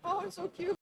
Oh, it's so cute.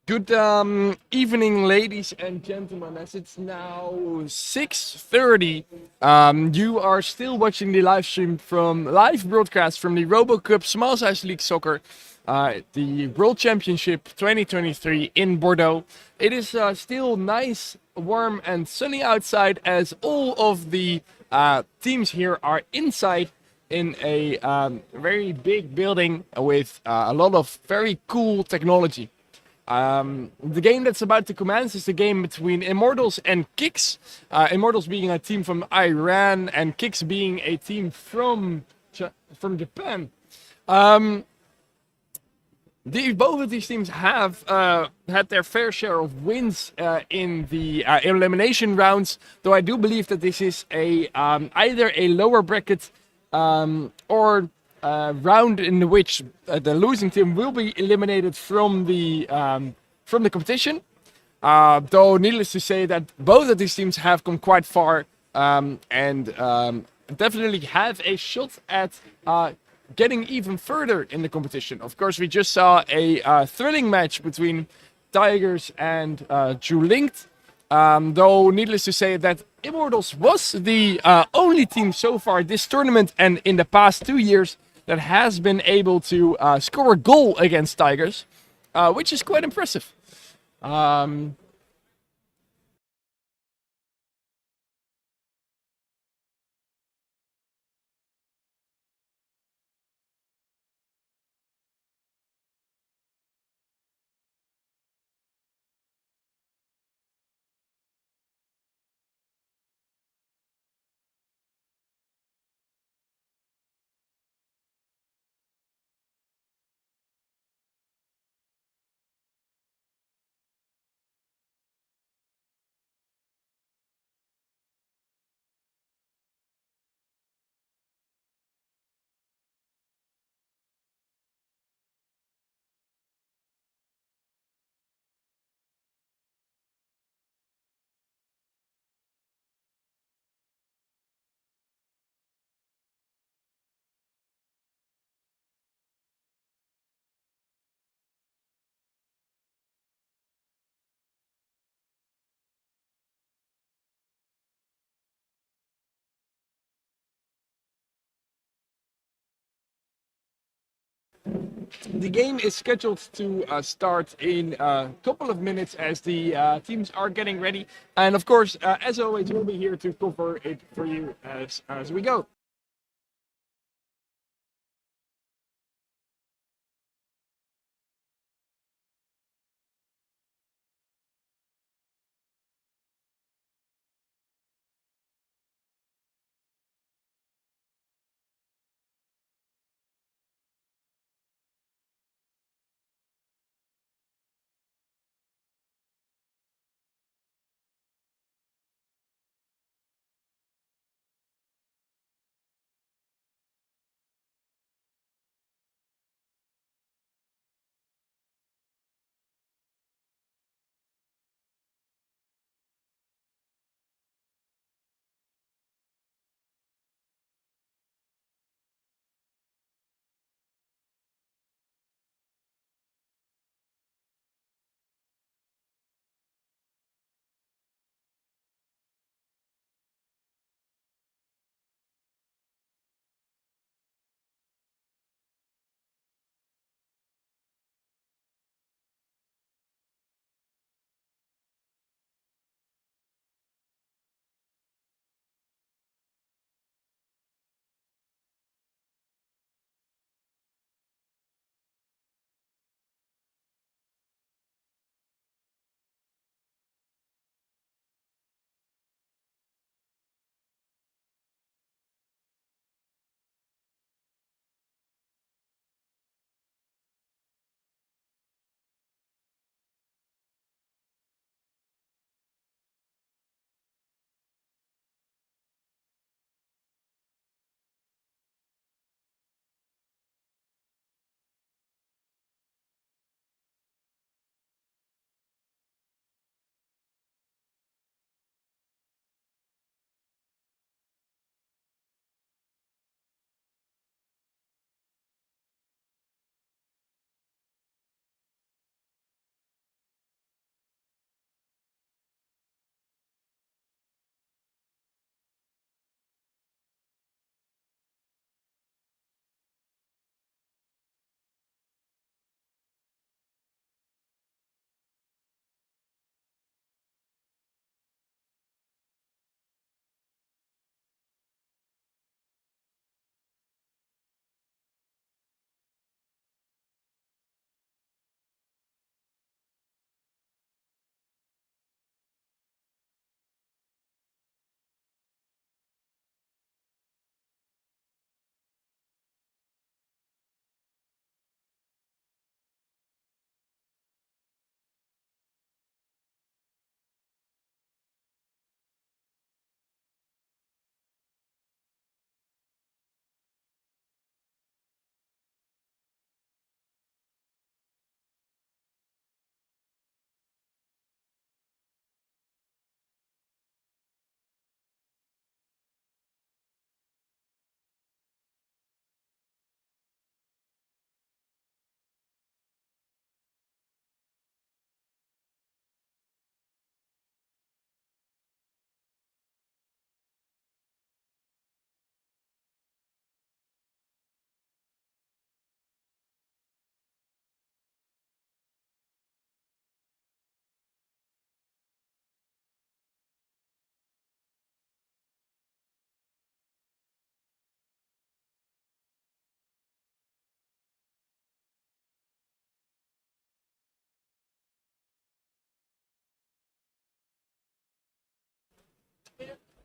Good evening, ladies and gentlemen. As it's now 6:30, you are still watching the live stream from live broadcast from the RoboCup Small Size League Soccer, the World Championship 2023 in Bordeaux. It is still nice, warm, and sunny outside as all of the teams here are inside in a very big building with a lot of very cool technology. The game that's about to commence is the game between Immortals and KIKS. Immortals being a team from Iran and KIKS being a team from Japan. Um, both of these teams have had their fair share of wins in the elimination rounds, though I do believe that this is a either a lower bracket or round in which the losing team will be eliminated from the competition. Though needless to say that both of these teams have come quite far and definitely have a shot at getting even further in the competition. Of course, we just saw a thrilling match between Tigers and Drew Linked. Though needless to say that Immortals was the only team so far this tournament and in the past 2 years that has been able to score a goal against Tigers, which is quite impressive. Um, the game is scheduled to start in a couple of minutes as the teams are getting ready. And of course, as always, we'll be here to cover it for you as we go.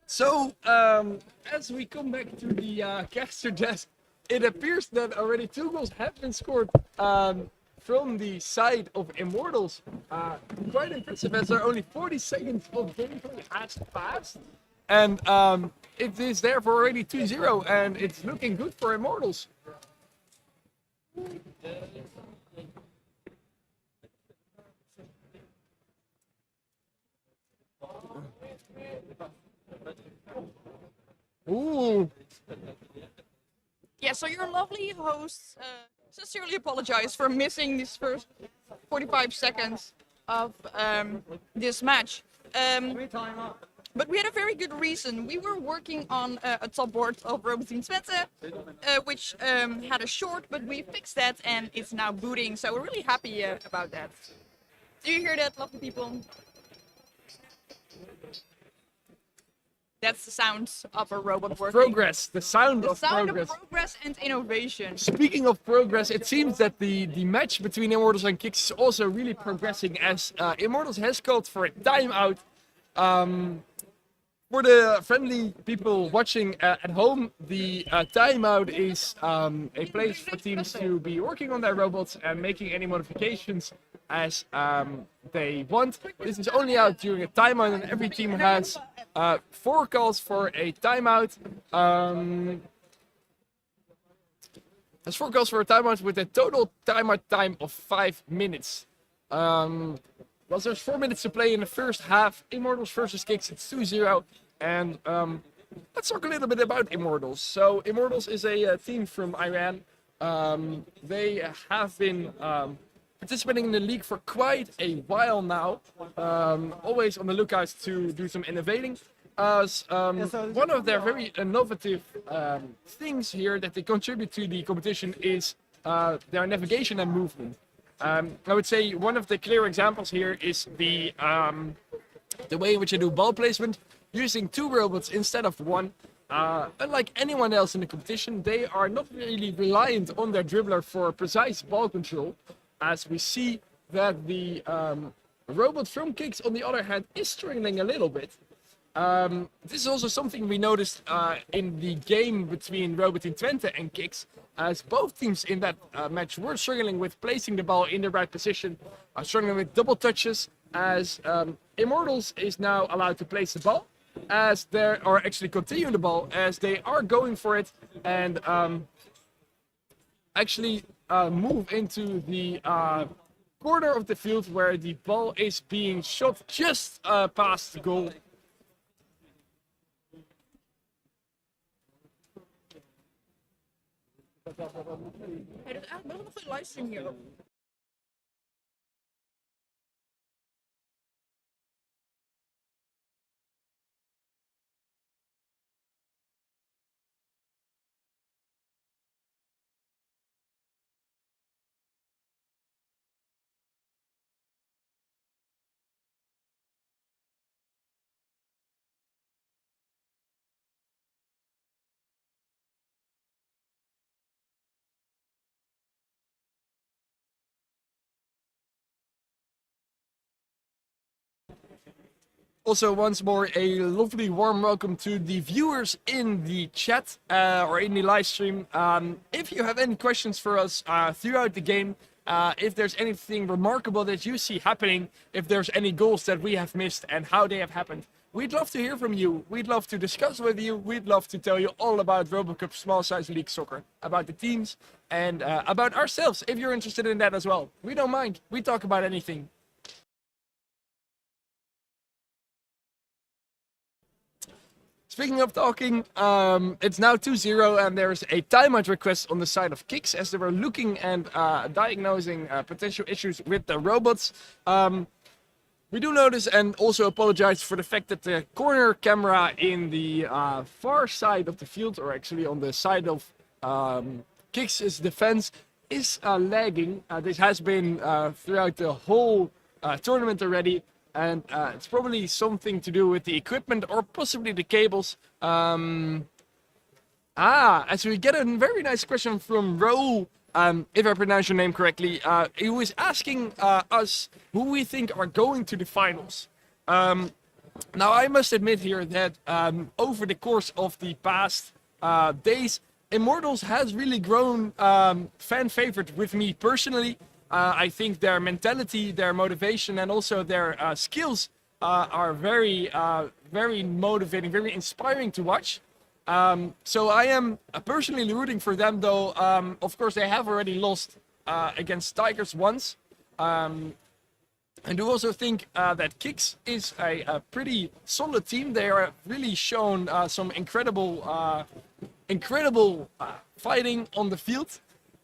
So, as we come back to the caster desk, it appears that already 2 goals have been scored from the side of Immortals. Quite impressive, as there are only 40 seconds of gameplay has passed. And it is therefore already 2-0, and it's looking good for Immortals. Ooh. Yeah, so your lovely hosts sincerely apologize for missing this first 45 seconds of this match. But we had a very good reason. We were working on a top board of RoboCup Twente, which had a short, but we fixed that and it's now booting. So we're really happy about that. Do you hear that, lovely people? That's the sound of a robot working. Progress, the sound of progress. Of progress and innovation. Speaking of progress, it seems that the match between Immortals and KIKS is also really progressing, as Immortals has called for a timeout. For the friendly people watching at home, the timeout is a place for teams to be working on their robots and making any modifications as they want. This is only out during a timeout, and every team has 4 calls for a timeout. Has 4 calls for a timeout with a total timeout time of 5 minutes. Well, there's 4 minutes to play in the first half. Immortals versus KIKS, it's 2-0. And let's talk a little bit about Immortals. So Immortals is a team from Iran. They have been participating in the league for quite a while now. Always on the lookout to do some innovating. One of their very innovative things here that they contribute to the competition is their navigation and movement. I would say one of the clear examples here is the way in which they do ball placement, using 2 robots instead of 1. Unlike anyone else in the competition, they are not really reliant on their dribbler for precise ball control, as we see that the robot from KIKS, on the other hand, is struggling a little bit. This is also something we noticed in the game between RoboCup Twente and KIKS, as both teams in that match were struggling with placing the ball in the right position, struggling with double touches, as Immortals is now allowed to place the ball, as they are actually continuing the ball, as they are going for it, and actually move into the corner of the field where the ball is being shot just past the goal. Hey, dat is eigenlijk wel nog een livestream hier. Also, once more, a lovely warm welcome to the viewers in the chat or in the live stream. If you have any questions for us throughout the game, if there's anything remarkable that you see happening, if there's any goals that we have missed and how they have happened, we'd love to hear from you. We'd love to discuss with you. We'd love to tell you all about RoboCup Small Size League Soccer, about the teams, and about ourselves, if you're interested in that as well. We don't mind. We talk about anything. Speaking of talking, it's now 2-0 and there's a timeout request on the side of KIKS, as they were looking and diagnosing potential issues with the robots. We do notice and also apologize for the fact that the corner camera in the far side of the field, or actually on the side of KIKS' defense, is lagging. This has been throughout the whole tournament already. And it's probably something to do with the equipment or possibly the cables. As we get a very nice question from Ro, if I pronounce your name correctly. He was asking us who we think are going to the finals. Now, I must admit here that over the course of the past days, Immortals has really grown fan favorite with me personally. I think their mentality, their motivation, and also their skills are very motivating, very inspiring to watch. So I am personally rooting for them, though. Of course, they have already lost against Tigers once. I do also think that KIKS is a pretty solid team. They are really shown some incredible fighting on the field.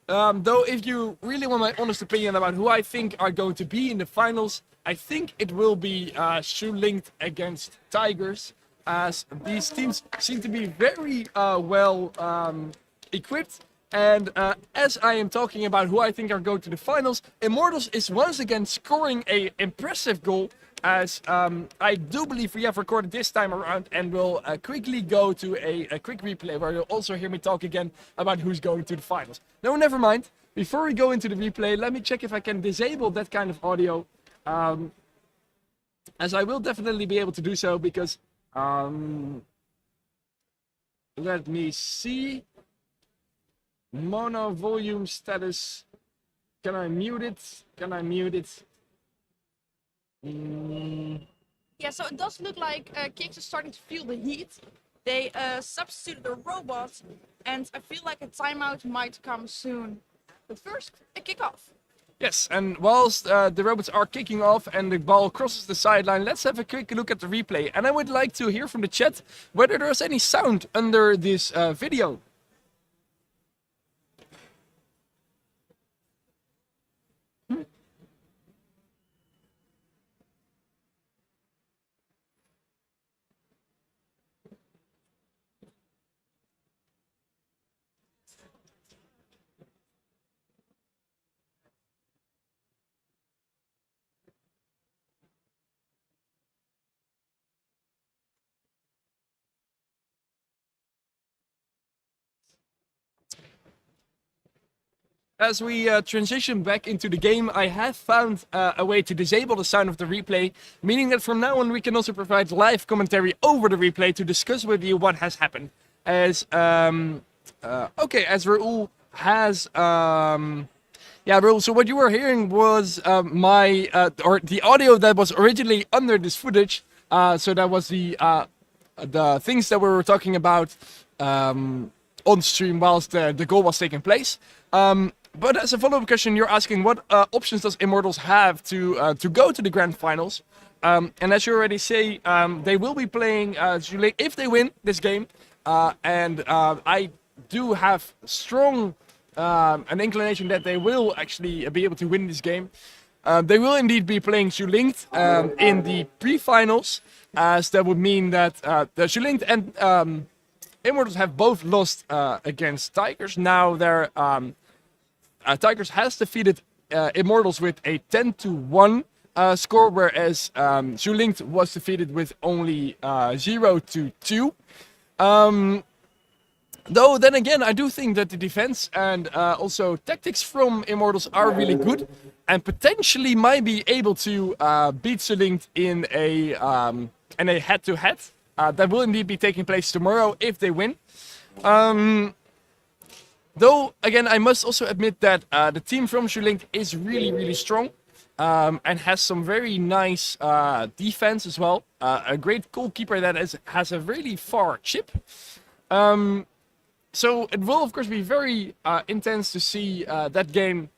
Though, if you really want my honest opinion about who I think are going to be in the finals, I think it will be Linked against Tigers, as these teams seem to be very well equipped. And as I am talking about who I think are going to the finals, Immortals is once again scoring a impressive goal, as I do believe we have recorded this time around, and will quickly go to a quick replay where you'll also hear me talk again about who's going to the finals. No, never mind. Before we go into the replay, let me check if I can disable that kind of audio, as I will definitely be able to do so, because let me see. Mono volume status. Can I mute it? Can I mute it? Yeah, so it does look like KIKS is starting to feel the heat. They substituted a robot, and I feel like a timeout might come soon. But first, a kickoff. Yes, and whilst the robots are kicking off and the ball crosses the sideline, let's have a quick look at the replay. And I would like to hear from the chat whether there's any sound under this video. As we transition back into the game, I have found a way to disable the sound of the replay, meaning that from now on we can also provide live commentary over the replay to discuss with you what has happened. As as Raul has Raul, so what you were hearing was the audio that was originally under this footage. So that was the things that we were talking about on stream whilst the goal was taking place. But as a follow-up question, you're asking what options does Immortals have to go to the grand finals? And as you already say, they will be playing if they win this game. And I do have strong an inclination that they will actually be able to win this game. They will indeed be playing Linked in the pre-finals, as that would mean that the Linked and Immortals have both lost against Tigers. Now they're Tigers has defeated Immortals with a 10-1 score, whereas Linked was defeated with only 0-2. Though then again, I do think that the defense and also tactics from Immortals are really good, and potentially might be able to beat Linked in a head-to-head. That will indeed be taking place tomorrow if they win. Though, again, I must also admit that the team from Linked is really strong, and has some very nice defense as well. A great goalkeeper that has a really far chip. So it will, of course, be very intense to see that game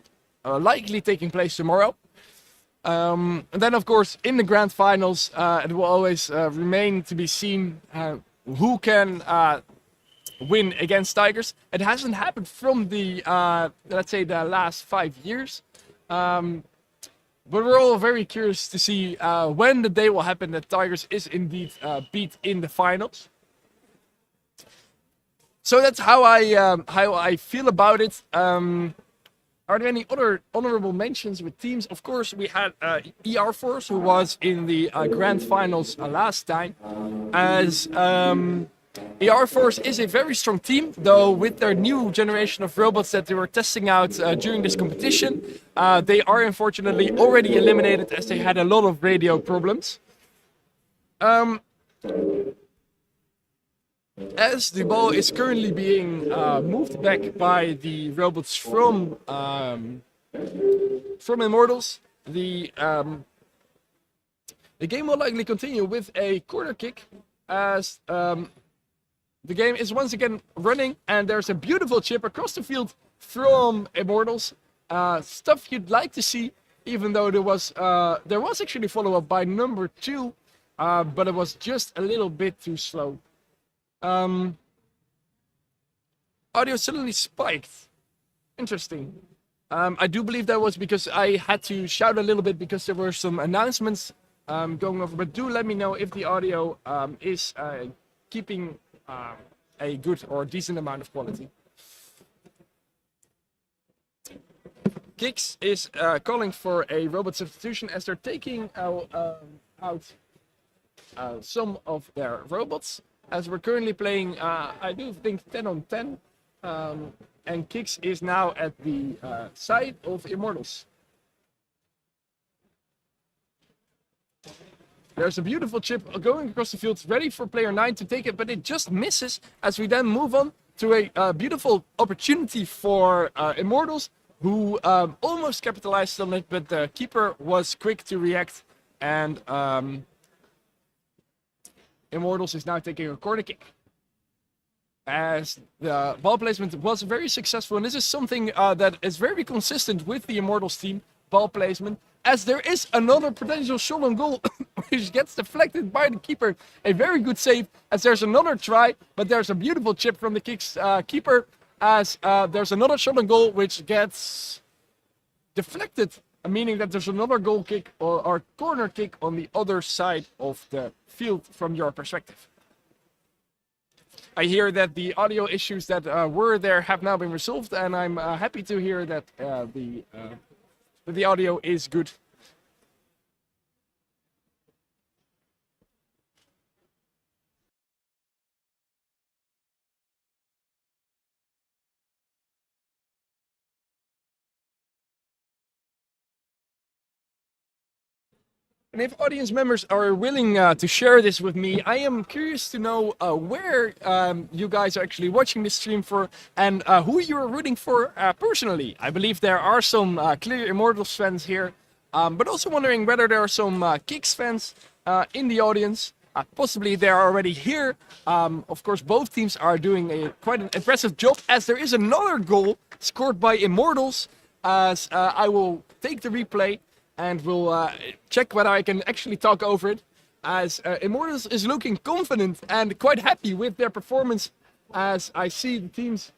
likely taking place tomorrow. And then, of course, in the grand finals, it will always remain to be seen who can win against Tigers. It hasn't happened from the, let's say, the last 5 years. But we're all very curious to see when the day will happen that Tigers is indeed beat in the finals. So that's how I feel about it. Are there any other honorable mentions with teams? Of course, we had ER Force, who was in the grand finals last time. As ER Force is a very strong team, though with their new generation of robots that they were testing out during this competition, they are unfortunately already eliminated as they had a lot of radio problems. As the ball is currently being moved back by the robots from Immortals, the game will likely continue with a corner kick as the game is once again running, and there's a beautiful chip across the field from Immortals. Stuff you'd like to see, even though there was actually follow-up by number 2, but it was just a little bit too slow. Audio suddenly spiked. Interesting. I do believe that was because I had to shout a little bit because there were some announcements going over. But do let me know if the audio is keeping a good or decent amount of quality. KIKS is calling for a robot substitution as they're taking out some of their robots. As we're currently playing, I do think 10 on 10. And KIKS is now at the side of Immortals. There's a beautiful chip going across the field, ready for player 9 to take it, but it just misses as we then move on to a beautiful opportunity for Immortals, who almost capitalized on it, but the keeper was quick to react, and Immortals is now taking a corner kick. As the ball placement was very successful, and this is something that is very consistent with the Immortals team, ball placement, as there is another potential shot on goal which gets deflected by the keeper. A very good save, as there's another try, but there's a beautiful chip from the KIKS keeper, as there's another shot on goal which gets deflected, meaning that there's another goal kick or corner kick on the other side of the field from your perspective. I hear that the audio issues that were there have now been resolved, and I'm happy to hear that the audio is good. And if audience members are willing to share this with me, I am curious to know where you guys are actually watching this stream for, and who you're rooting for personally. I believe there are some clear Immortals fans here, but also wondering whether there are some KIKS fans in the audience. Possibly they are already here. Of course, both teams are doing quite an impressive job, as there is another goal scored by Immortals, as I will take the replay and we'll check whether I can actually talk over it, as Immortals is looking confident and quite happy with their performance, as I see the teams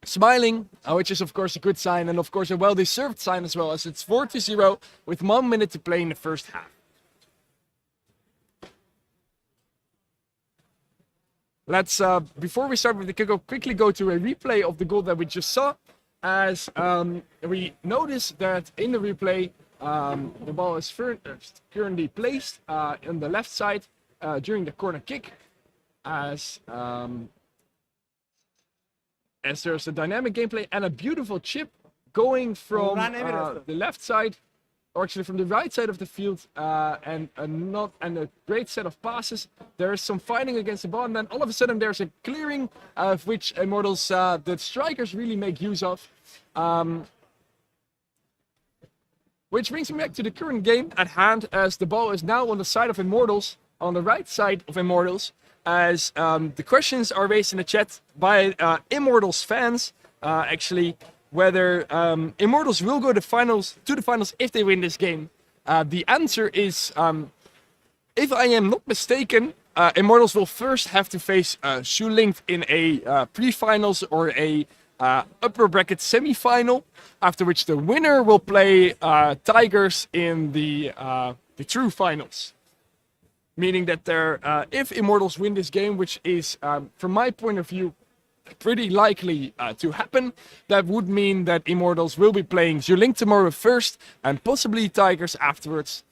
smiling, which is of course a good sign, and of course a well-deserved sign as well, as it's 4-0 with 1 minute to play in the first half. Let's, before we start with the kickoff, quickly go to a replay of the goal that we just saw, as we notice that in the replay, the ball is currently placed on the left side during the corner kick, as there's a dynamic gameplay and a beautiful chip going from the left side, or actually from the right side of the field, and a great set of passes. There is some fighting against the ball, and then all of a sudden there's a clearing of which Immortals, the strikers, really make use of. Which brings me back to the current game at hand, as the ball is now on the side of Immortals, on the right side of Immortals, as the questions are raised in the chat by Immortals fans, actually, whether Immortals will go to the finals if they win this game. The answer is, if I am not mistaken, Immortals will first have to face Shuling in a pre-finals or a upper bracket semi-final, after which the winner will play Tigers in the true finals. Meaning that if Immortals win this game, which is, from my point of view, pretty likely to happen, that would mean that Immortals will be playing Shuling tomorrow first, and possibly Tigers afterwards.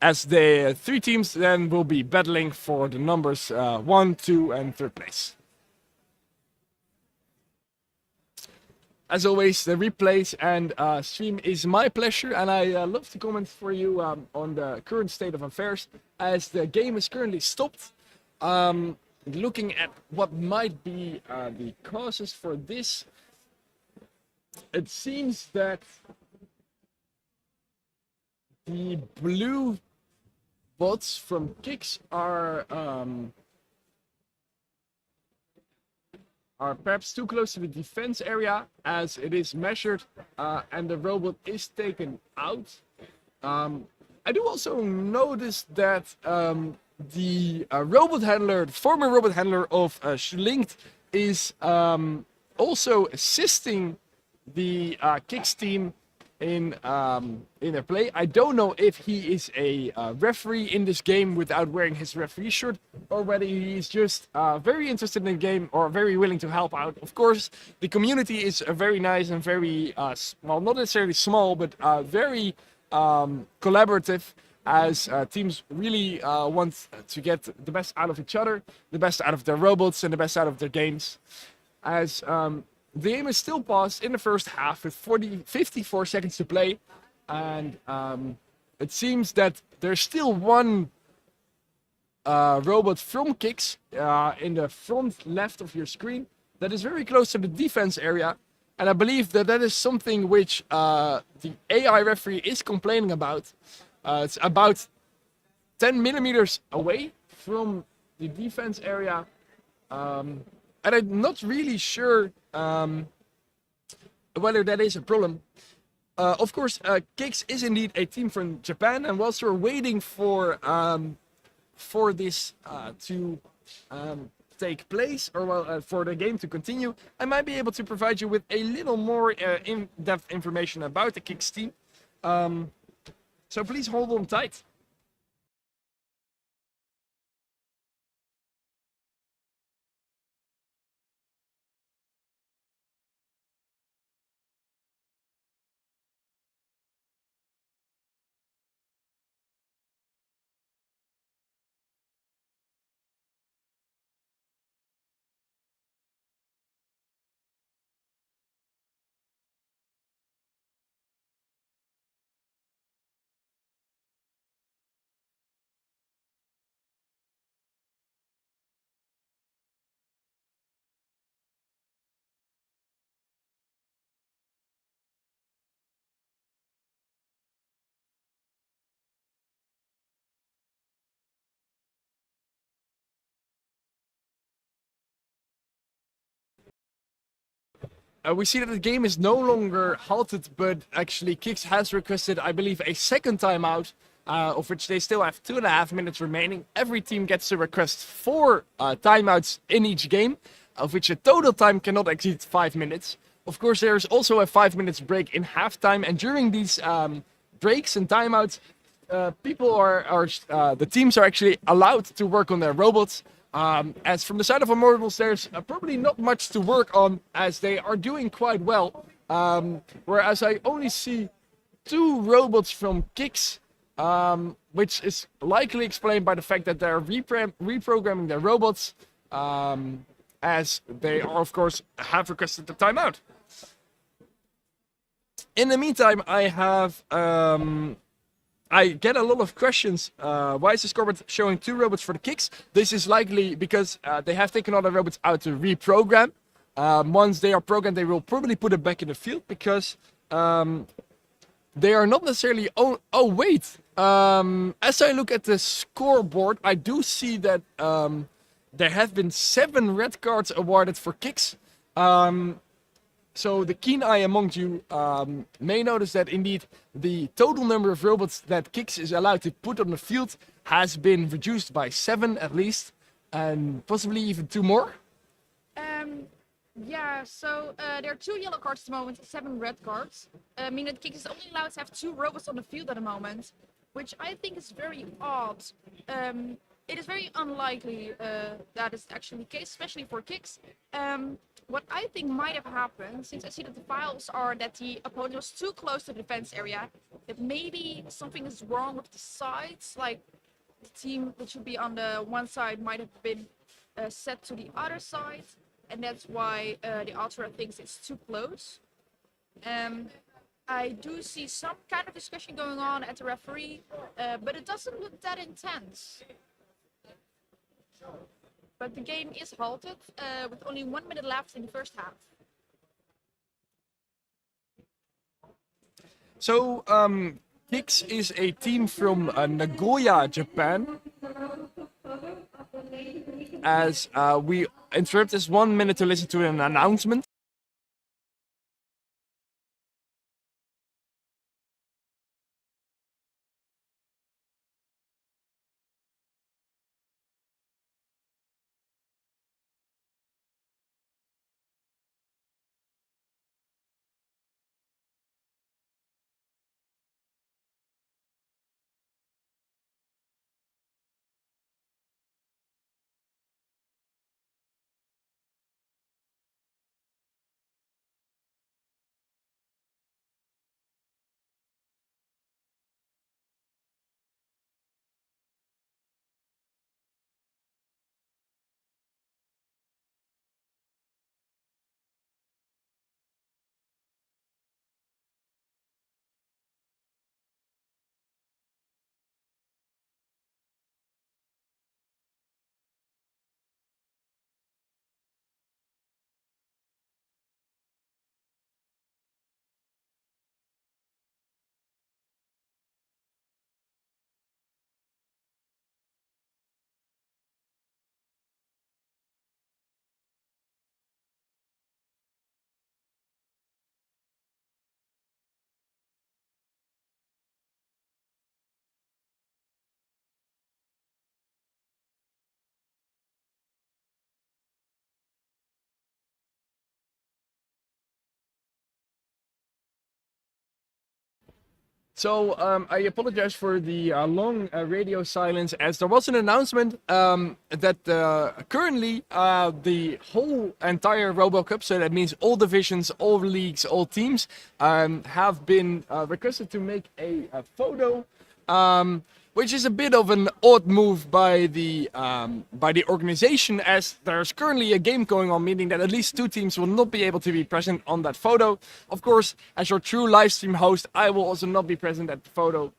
As the three teams then will be battling for the numbers 1, 2, and 3rd place. As always, the replays and stream is my pleasure, and I love to comment for you on the current state of affairs, as the game is currently stopped. Looking at what might be the causes for this, it seems that the blue bots from KIKS are perhaps too close to the defense area, as it is measured and the robot is taken out. I do also notice that the robot handler, the former robot handler of Schlingt, is also assisting the KIKS team in their play. I don't know if he is a referee in this game without wearing his referee shirt, or whether he's just very interested in the game or very willing to help out. Of course, the community is very nice and very, well, not necessarily small, but very collaborative, as teams really want to get the best out of each other, the best out of their robots, and the best out of their games. As the game is still paused in the first half with 54 seconds to play, and it seems that there's still one robot from KIKS in the front left of your screen that is very close to the defense area, and I believe that that is something which the AI referee is complaining about. It's about 10 millimeters away from the defense area, and I'm not really sure whether that is a problem. Of course, KIKS is indeed a team from Japan, and whilst we're waiting for this to take place, or for the game to continue, I might be able to provide you with a little more in-depth information about the KIKS team. So please hold on tight. We see that the game is no longer halted, but actually KIKS has requested, I believe, a second timeout, of which they still have 2.5 minutes remaining. Every team gets to request 4 timeouts in each game, of which a total time cannot exceed 5 minutes. Of course, there's also a 5 minutes break in halftime, and during these breaks and timeouts, the teams are actually allowed to work on their robots. As from the side of Immortals, there's probably not much to work on, as they are doing quite well. Whereas I only see 2 robots from KIKS, which is likely explained by the fact that they're reprogramming their robots, as they are, of course, have requested the timeout. In the meantime, I get a lot of questions. Why is the scoreboard showing 2 robots for the KIKS? This is likely because they have taken all the robots out to reprogram. Once they are programmed, they will probably put it back in the field, because they are not necessarily... Oh wait! As I look at the scoreboard, I do see that there have been 7 red cards awarded for KIKS. So the keen eye among you may notice that indeed the total number of robots that KIKS is allowed to put on the field has been reduced by 7 at least, and possibly even 2 more. Yeah, so there are 2 yellow cards at the moment, 7 red cards. Meaning that KIKS is only allowed to have 2 robots on the field at the moment, which I think is very odd. It is very unlikely that is actually the case, especially for KIKS. What I think might have happened, since I see that the files are that the opponent was too close to the defense area, that maybe something is wrong with the sides, like the team that should be on the one side might have been set to the other side, and that's why the Ultra thinks it's too close. I do see some kind of discussion going on at the referee, but it doesn't look that intense. But the game is halted with only 1 minute left in the first half. So, KIKS is a team from Nagoya, Japan. As we interrupt this 1 minute to listen to an announcement. So I apologize for the long radio silence, as there was an announcement that currently the whole entire RoboCup, so that means all divisions, all leagues, all teams, have been requested to make a photo, which is a bit of an odd move by the organization, as there's currently a game going on, meaning that at least 2 teams will not be able to be present on that photo. Of course, as your true live stream host, I will also not be present at the photo,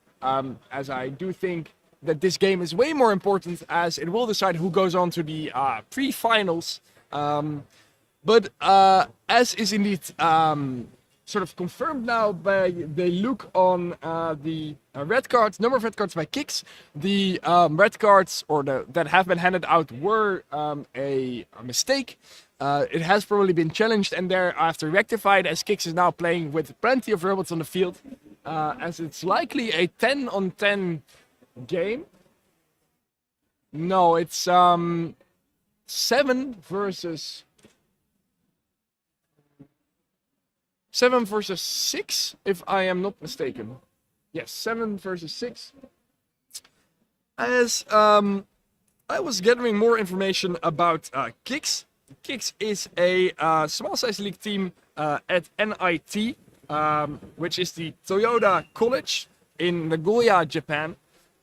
as I do think that this game is way more important, as it will decide who goes on to the pre-finals. But as is indeed sort of confirmed now by the look on the red cards, number of red cards by KIKS. The red cards that have been handed out were a mistake. It has probably been challenged and thereafter rectified, as KIKS is now playing with plenty of robots on the field, as it's likely a 10-on-10 game. No, it's 7 versus 6, if I am not mistaken. Yes, 7 versus 6. As I was gathering more information about KIKS. KIKS is a small size league team at NIT, which is the Toyota College in Nagoya, Japan.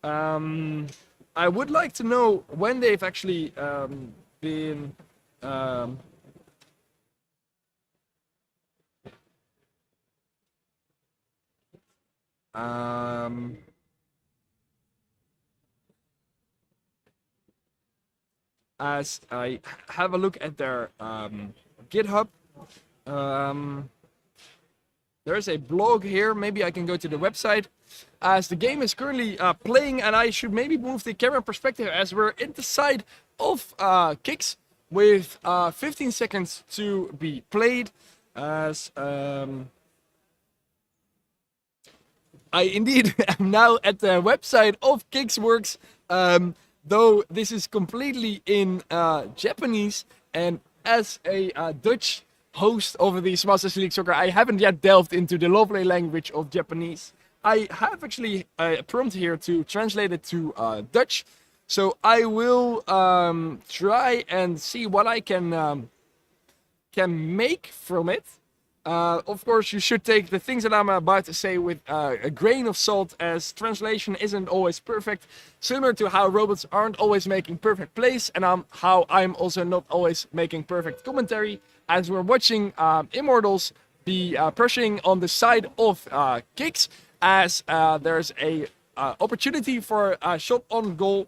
I would like to know when they've actually been as I have a look at their GitHub, there's a blog here. Maybe I can go to the website, as the game is currently playing, and I should maybe move the camera perspective as we're in the side of KIKS with 15 seconds to be played, as I indeed am now at the website of KIKS Works, though this is completely in Japanese, and as a Dutch host over the Small Size League Soccer, I haven't yet delved into the lovely language of Japanese. I have actually a prompt here to translate it to Dutch, so I will try and see what I can make from it. Of course, you should take the things that I'm about to say with a grain of salt, as translation isn't always perfect, similar to how robots aren't always making perfect plays, and how I'm also not always making perfect commentary, as we're watching Immortals be pushing on the side of KIKS, as there's a opportunity for a shot on goal,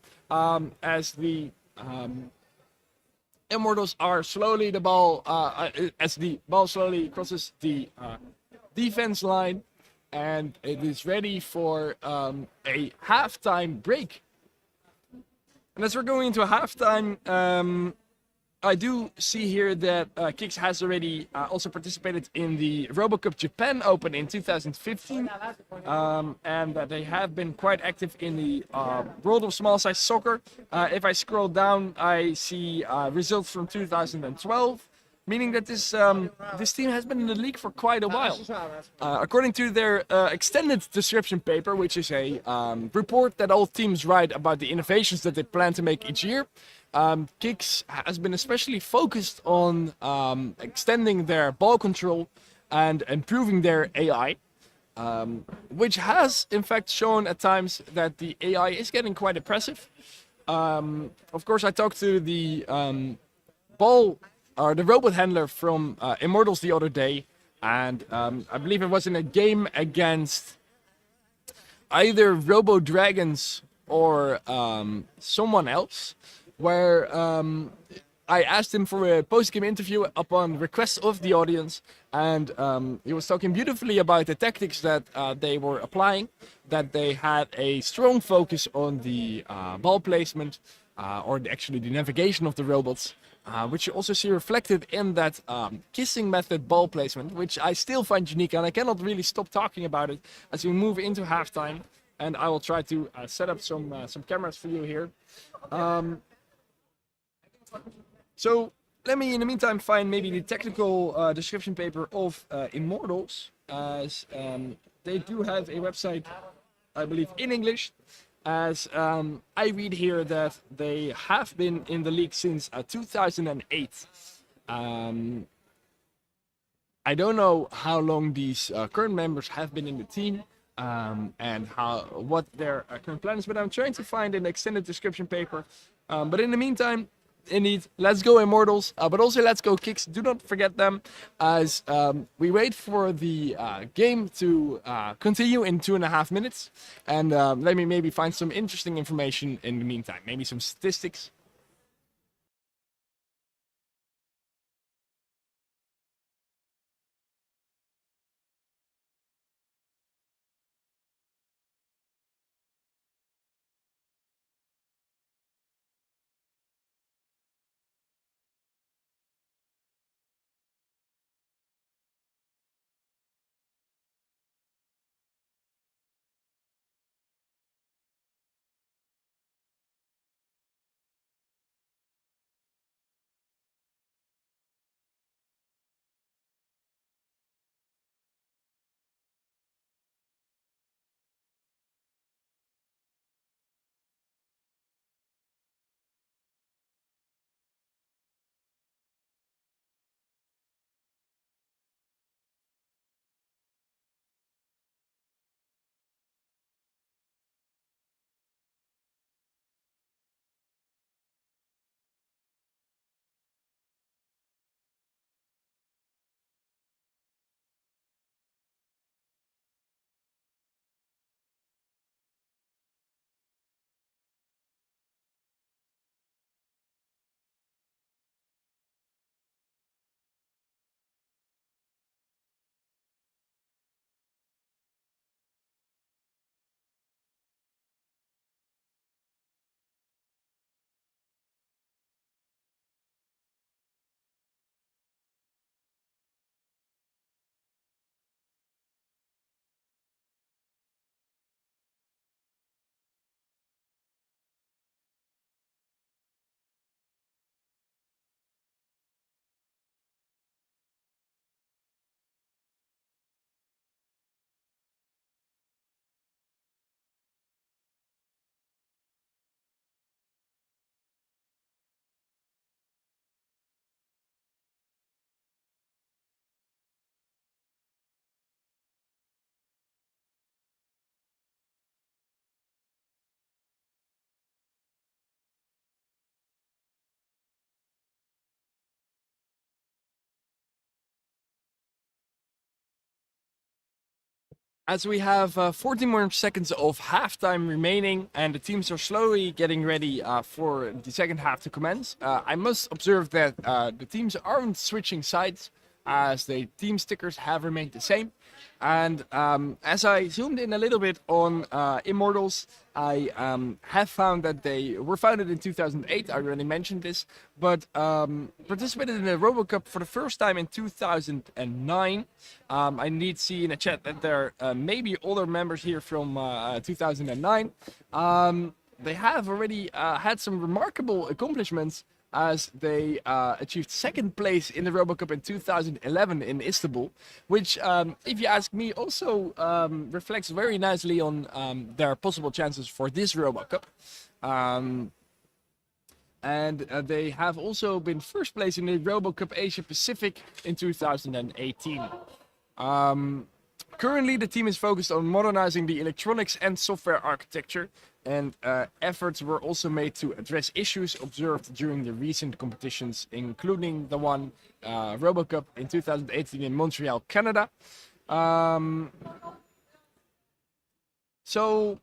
as the Immortals are slowly as the ball slowly crosses the defense line, and it is ready for a halftime break. And as we're going into a halftime, I do see here that KIKS has already also participated in the RoboCup Japan Open in 2015, and that they have been quite active in the world of small size soccer. If I scroll down, I see results from 2012, meaning that this team has been in the league for quite a while. According to their extended description paper, which is a report that all teams write about the innovations that they plan to make each year, KIKS has been especially focused on extending their ball control and improving their AI, which has in fact shown at times that the AI is getting quite impressive. Of course, I talked to the the robot handler from Immortals the other day, and I believe it was in a game against either Robo Dragons or someone else, where I asked him for a post-game interview upon request of the audience, and he was talking beautifully about the tactics that they were applying, that they had a strong focus on the ball placement, or actually the navigation of the robots, which you also see reflected in that kissing method ball placement, which I still find unique, and I cannot really stop talking about it as we move into halftime. And I will try to set up some cameras for you here. So let me in the meantime find maybe the technical description paper of Immortals, as they do have a website, I believe, in English, as I read here that they have been in the league since 2008. I don't know how long these current members have been in the team, and what their current plan is, but I'm trying to find an extended description paper. But in the meantime, indeed, let's go Immortals, but also let's go KIKS. Do not forget them, as we wait for the game to continue in 2.5 minutes. And let me maybe find some interesting information in the meantime, maybe some statistics. As we have 14 more seconds of halftime remaining and the teams are slowly getting ready for the second half to commence, I must observe that the teams aren't switching sides as the team stickers have remained the same. And as I zoomed in a little bit on Immortals, I have found that they were founded in 2008. I already mentioned this, but participated in the RoboCup for the first time in 2009. I need to see in the chat that there may be older members here from 2009. They have already had some remarkable accomplishments as they achieved second place in the RoboCup in 2011 in Istanbul, which, if you ask me, also reflects very nicely on their possible chances for this RoboCup. And they have also been first place in the RoboCup Asia Pacific in 2018. Currently, the team is focused on modernizing the electronics and software architecture, and efforts were also made to address issues observed during the recent competitions, including the one RoboCup in 2018 in Montreal, Canada. So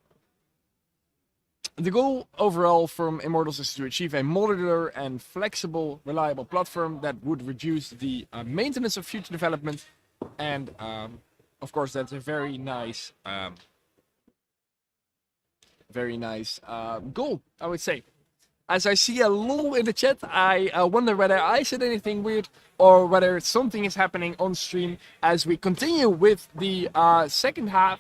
the goal overall from Immortals is to achieve a modular and flexible, reliable platform that would reduce the maintenance of future development, and of course that's a very nice goal, I would say. As I see a lull in the chat, I wonder whether I said anything weird or whether something is happening on stream as we continue with the second half,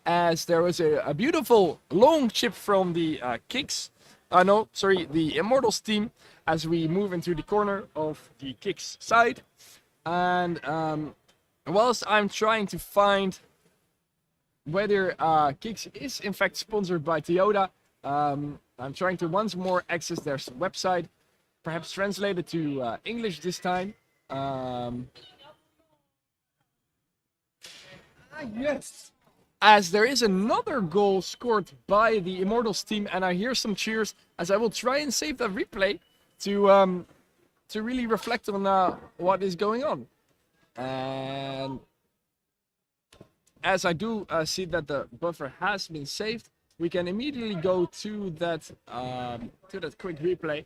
as there was a beautiful long chip from the KIKS, the Immortals team, as we move into the corner of the KIKS side. And whilst I'm trying to find whether KIKS is in fact sponsored by Toyota, I'm trying to once more access their website, perhaps translated to English this time. Yes! As there is another goal scored by the Immortals team, and I hear some cheers, as I will try and save that replay to really reflect on what is going on. And as I do see that the buffer has been saved, we can immediately go to that quick replay.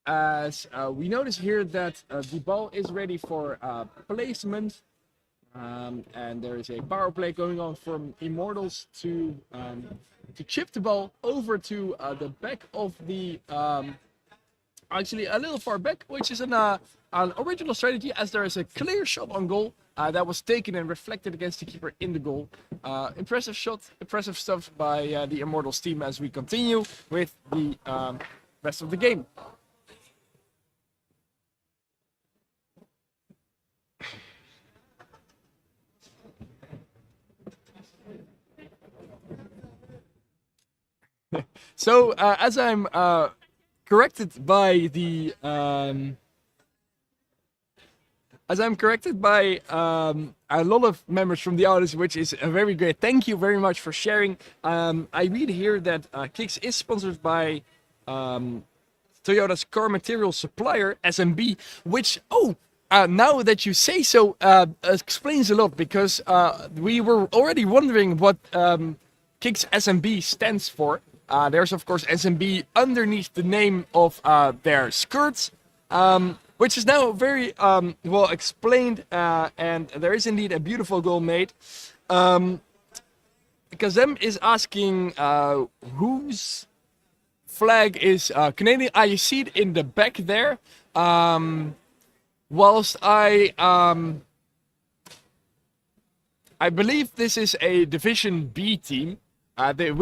As we notice here that the ball is ready for placement, and there is a power play going on from Immortals to chip the ball over to the back of the actually a little far back, which is an original strategy, as there is a clear shot on goal that was taken and reflected against the keeper in the goal. Impressive shot, impressive stuff by the Immortals team as we continue with the rest of the game. So as I'm corrected by the a lot of members from the audience, which is very great. Thank you very much for sharing. I read here that KIKS is sponsored by Toyota's car material supplier, SMB, which, now that you say so, explains a lot, because we were already wondering what KIKS SMB stands for. There's of course SMB underneath the name of their skirts, which is now very well explained, and there is indeed a beautiful goal made. Kazem is asking whose flag is Canadian. You see it in the back there. Whilst I believe this is a Division B team.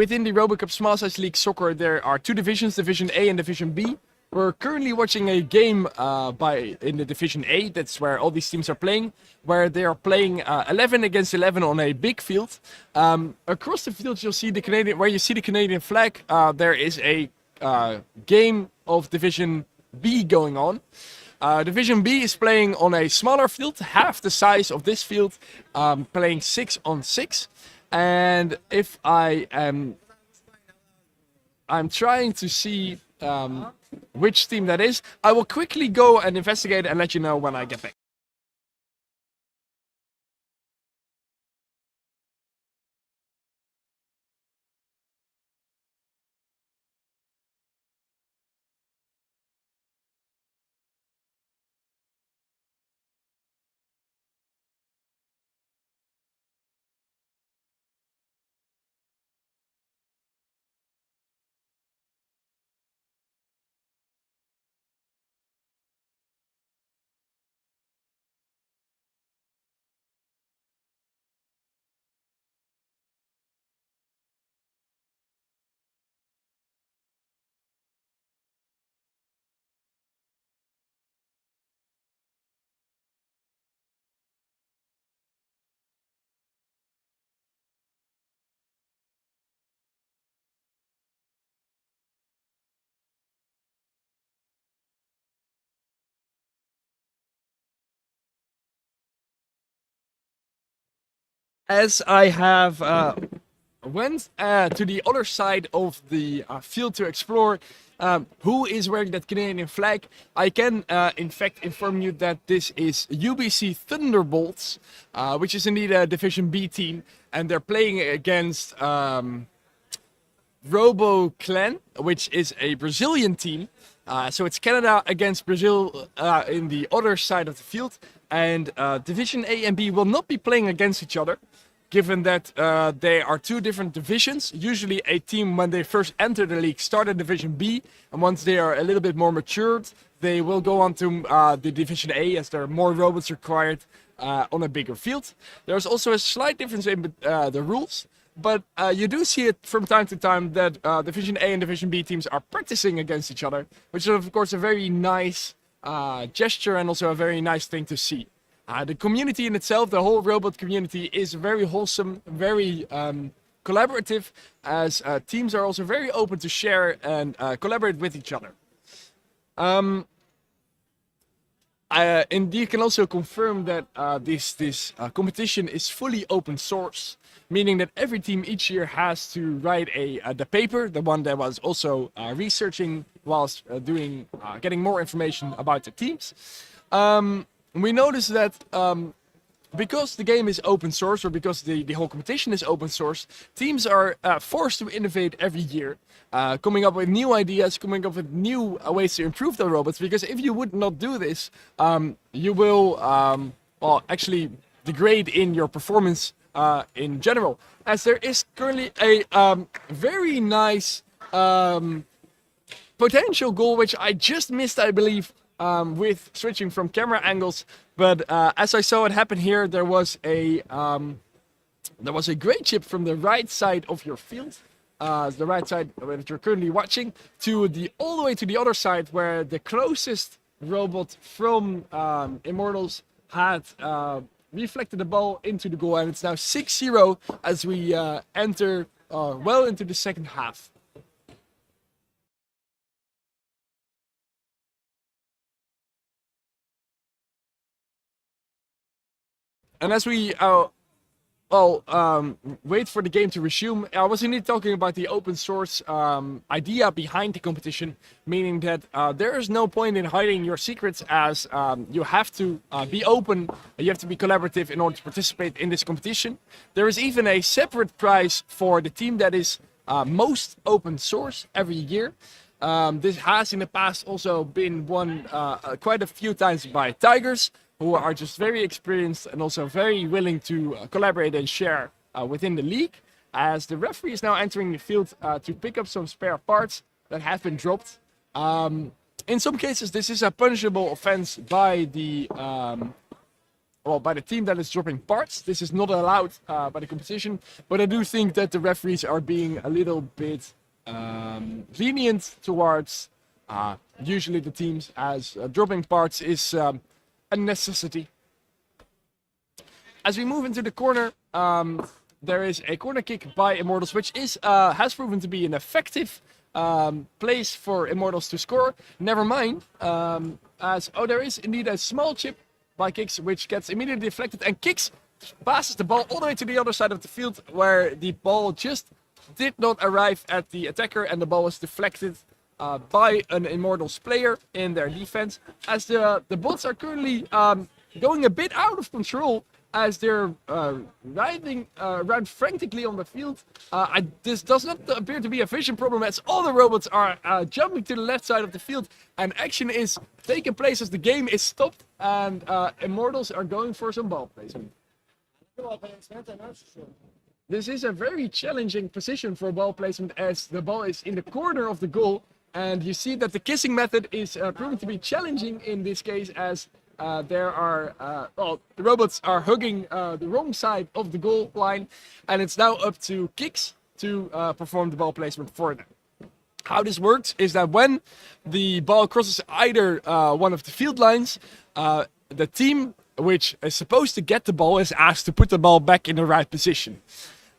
Within the RoboCup Small Size League Soccer, there are two divisions, Division A and Division B. We're currently watching a game in the Division A, that's where all these teams are playing, where they are playing 11 against 11 on a big field. Across the field, you'll see where you see the Canadian flag, there is a game of Division B going on. Division B is playing on a smaller field, half the size of this field, playing 6-on-6. And if I'm trying to see which team that is, I will quickly go and investigate and let you know when I get back. as I have went to the other side of the field to explore who is wearing that Canadian flag, I can in fact inform you that this is UBC Thunderbolts, which is indeed a Division B team, and they're playing against RoboCup, which is a Brazilian team. So it's Canada against Brazil in the other side of the field, and Division A and B will not be playing against each other, given that they are two different divisions. Usually a team, when they first enter the league, start in Division B, and once they are a little bit more matured, they will go on to the Division A, as there are more robots required on a bigger field. There's also a slight difference in the rules, but you do see it from time to time that Division A and Division B teams are practicing against each other, which is of course a very nice gesture and also a very nice thing to see. The community in itself, the whole robot community, is very wholesome, very collaborative, as teams are also very open to share and collaborate with each other. I indeed can also confirm that this competition is fully open source, meaning that every team each year has to write the paper, the one that was also researching whilst getting more information about the teams. We noticed that because the game is open source, or because the whole competition is open source, teams are forced to innovate every year, coming up with new ideas, coming up with new ways to improve their robots. Because if you would not do this, you will well, actually degrade in your performance in general. As there is currently a very nice potential goal, which I just missed, I believe, with switching from camera angles, but as I saw it happen here, there was a great chip from the right side of your field, the right side that you're currently watching, to all the way to the other side, where the closest robot from Immortals had reflected the ball into the goal, and it's now 6-0 as we enter well into the second half. And as we wait for the game to resume, I was indeed talking about the open source idea behind the competition, meaning that there is no point in hiding your secrets, as you have to be open, you have to be collaborative in order to participate in this competition. There is even a separate prize for the team that is most open source every year. This has in the past also been won quite a few times by Tigers, who are just very experienced and also very willing to collaborate and share within the league. As the referee is now entering the field to pick up some spare parts that have been dropped. In some cases, this is a punishable offense by the team that is dropping parts. This is not allowed by the competition, but I do think that the referees are being a little bit lenient towards usually the teams, as dropping parts is a necessity. As we move into the corner, there is a corner kick by Immortals, which has proven to be an effective place for Immortals to score. Never mind, there is indeed a small chip by KIKS, which gets immediately deflected, and KIKS passes the ball all the way to the other side of the field, where the ball just did not arrive at the attacker, and the ball was deflected by an Immortals player in their defense, as the bots are currently going a bit out of control, as they're riding around frantically on the field. This does not appear to be a vision problem, as all the robots are jumping to the left side of the field, and action is taking place as the game is stopped, and Immortals are going for some ball placement. This is a very challenging position for ball placement, as the ball is in the corner of the goal. And you see that the kissing method is proven to be challenging in this case, as the robots are hugging the wrong side of the goal line, and it's now up to KIKS to perform the ball placement for them. How this works is that when the ball crosses either one of the field lines, the team which is supposed to get the ball is asked to put the ball back in the right position.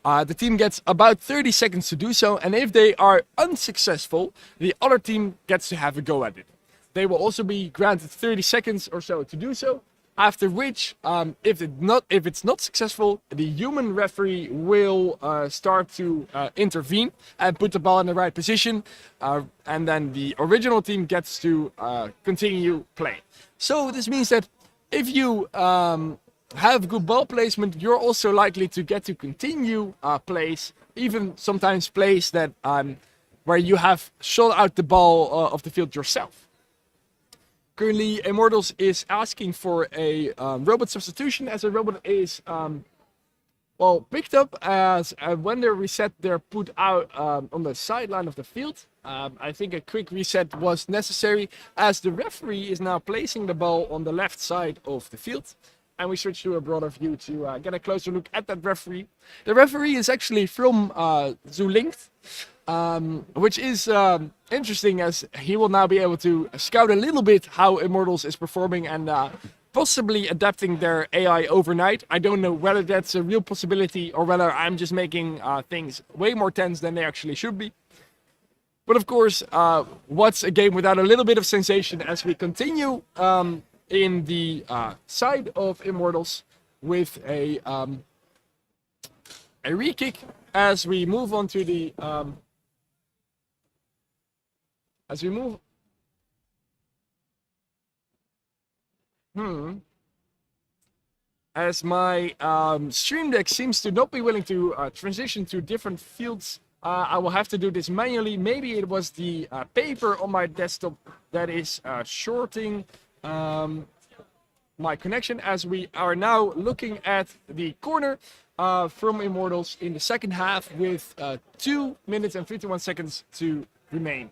The team gets about 30 seconds to do so, and if they are unsuccessful, the other team gets to have a go at it. They will also be granted 30 seconds or so to do so, After which, if it's not successful, the human referee will start to intervene and put the ball in the right position, and then the original team gets to continue playing. So this means that if you have good ball placement, you're also likely to get to continue plays, even sometimes plays that where you have shot out the ball of the field yourself. Currently, Immortals is asking for a robot substitution, as a robot is picked up as when they're reset, they're put out on the sideline of the field. I think a quick reset was necessary, as the referee is now placing the ball on the left side of the field. And we switch to a broader view to get a closer look at that referee. The referee is actually from Zulinkt, which is interesting, as he will now be able to scout a little bit how Immortals is performing and possibly adapting their AI overnight. I don't know whether that's a real possibility or whether I'm just making things way more tense than they actually should be. But of course, what's a game without a little bit of sensation, as we continue in the side of Immortals with a re-kick as we move on to the as my stream deck seems to not be willing to transition to different fields, I will have to do this manually. Maybe it was the paper on my desktop that is shorting my connection, as we are now looking at the corner from Immortals in the second half with 2 minutes and 51 seconds to remain.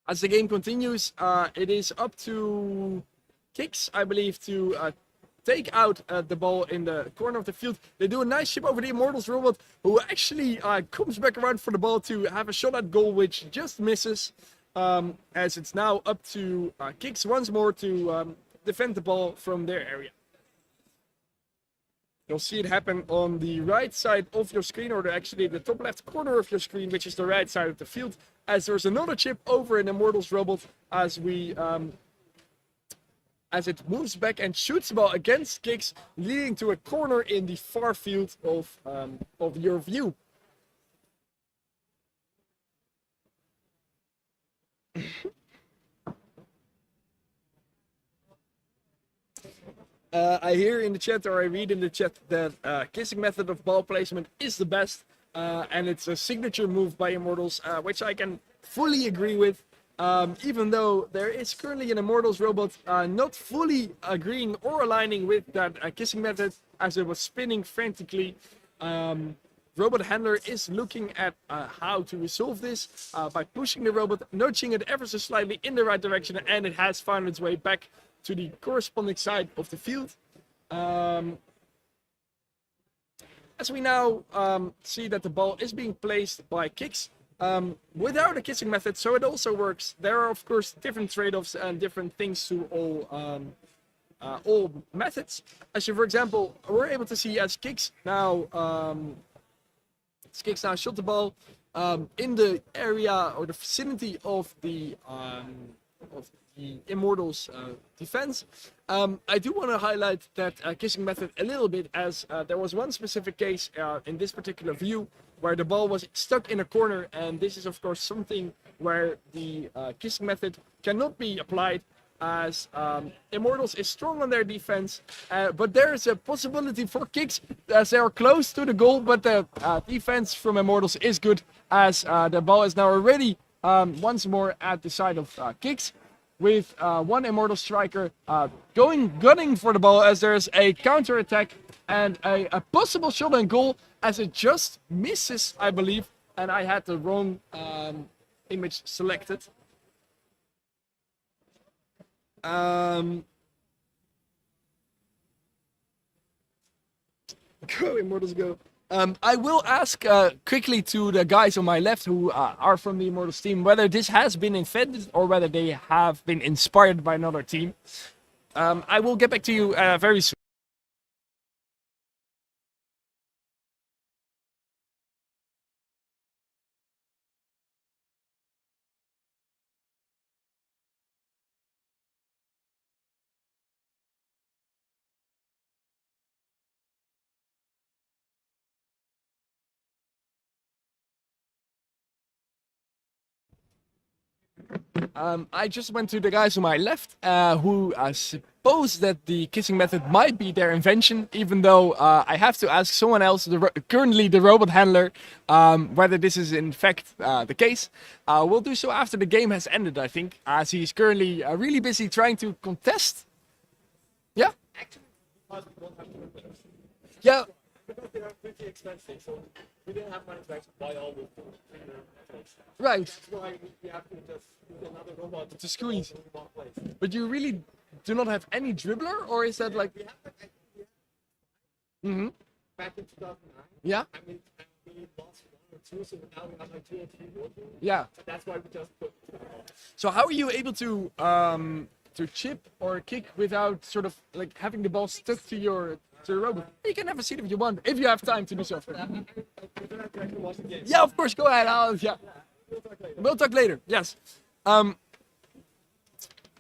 As the game continues, it is up to KIKS, I believe, to take out the ball in the corner of the field. They do a nice chip over the Immortals robot, who actually comes back around for the ball to have a shot at goal, which just misses. As it's now up to KIKS once more to defend the ball from their area. You'll see it happen on the right side of your screen, or actually the top left corner of your screen, which is the right side of the field, as there's another chip over an Immortals robot as we as it moves back and shoots the ball against KIKS, leading to a corner in the far field of your view. I hear in the chat, or I read in the chat, that KISS method of ball placement is the best, and it's a signature move by Immortals, which I can fully agree with. Even though there is currently an Immortals robot not fully agreeing or aligning with that kissing method, as it was spinning frantically. Robot handler is looking at how to resolve this by pushing the robot, nudging it ever so slightly in the right direction, and it has found its way back to the corresponding side of the field. As we now see that the ball is being placed by KIKS without a kissing method, so it also works. There are of course different trade-offs and different things to all methods. As you, for example, we're able to see as KIKS now shot the ball in the area or the vicinity of the Immortals defense. I do want to highlight that kissing method a little bit, as there was one specific case in this particular view where the ball was stuck in a corner, and this is of course something where the kissing method cannot be applied, as Immortals is strong on their defense, but there is a possibility for KIKS as they are close to the goal, but the defense from Immortals is good, as the ball is now already once more at the side of KIKS, with one Immortal striker gunning for the ball, as there's a counter attack and a possible shot on goal, as it just misses, I believe, and I had the wrong image selected. Go Immortals, go. I will ask quickly to the guys on my left who are from the Immortals team whether this has been invented or whether they have been inspired by another team. I will get back to you very soon. I just went to the guys on my left who suppose that the kissing method might be their invention, even though I have to ask someone else, currently the robot handler, whether this is in fact the case. We'll do so after the game has ended, I think, as he's currently really busy trying to contest. Yeah? Yeah. Because they are pretty expensive, so we didn't have money to actually buy all the Right. That's why we have to just use another robot To squeeze. in one place. But you really do not have any dribbler, or is that like? We have like Mm-hmm. back in 2009. Yeah. I mean, we lost one or two, so now we have like 2 or 3 working. Yeah. So that's why we just put. So how are you able to chip or kick without sort of like having the ball stuck to your robot? You can have a seat if you want, if you have time to do so. We don't have to actually watch the game. Yeah, of course. Go ahead. Yeah. We'll talk later. We'll talk later. Yes.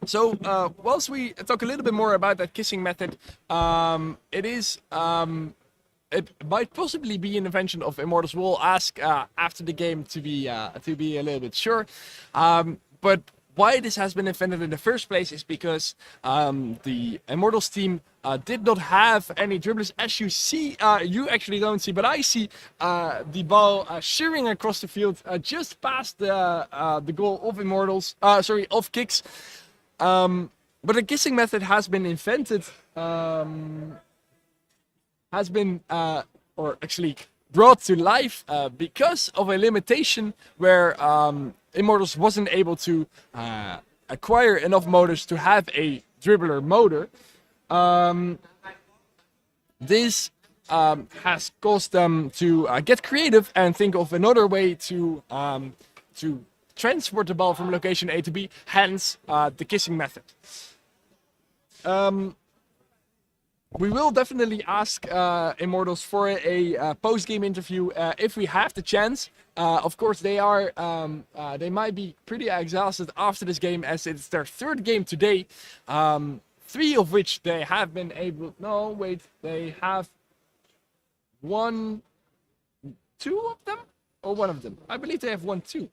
So whilst we talk a little bit more about that kissing method, it is it might possibly be an invention of Immortals. We'll ask after the game to be a little bit sure. But why this has been invented in the first place is because the Immortals team did not have any dribblers. As you see, you actually don't see, but I see the ball shearing across the field just past the goal of Immortals. Sorry, of KIKS. But the kissing method has been invented, or actually brought to life because of a limitation where Immortals wasn't able to acquire enough motors to have a dribbler motor. This has caused them to get creative and think of another way to transport the ball from location A to B, hence the kissing method. We will definitely ask Immortals for a post-game interview if we have the chance. Of course, they might be pretty exhausted after this game, as it's their third game today. 3 of which they have been able. No, wait, they have won 2 of them or 1 of them. I believe they have won 2.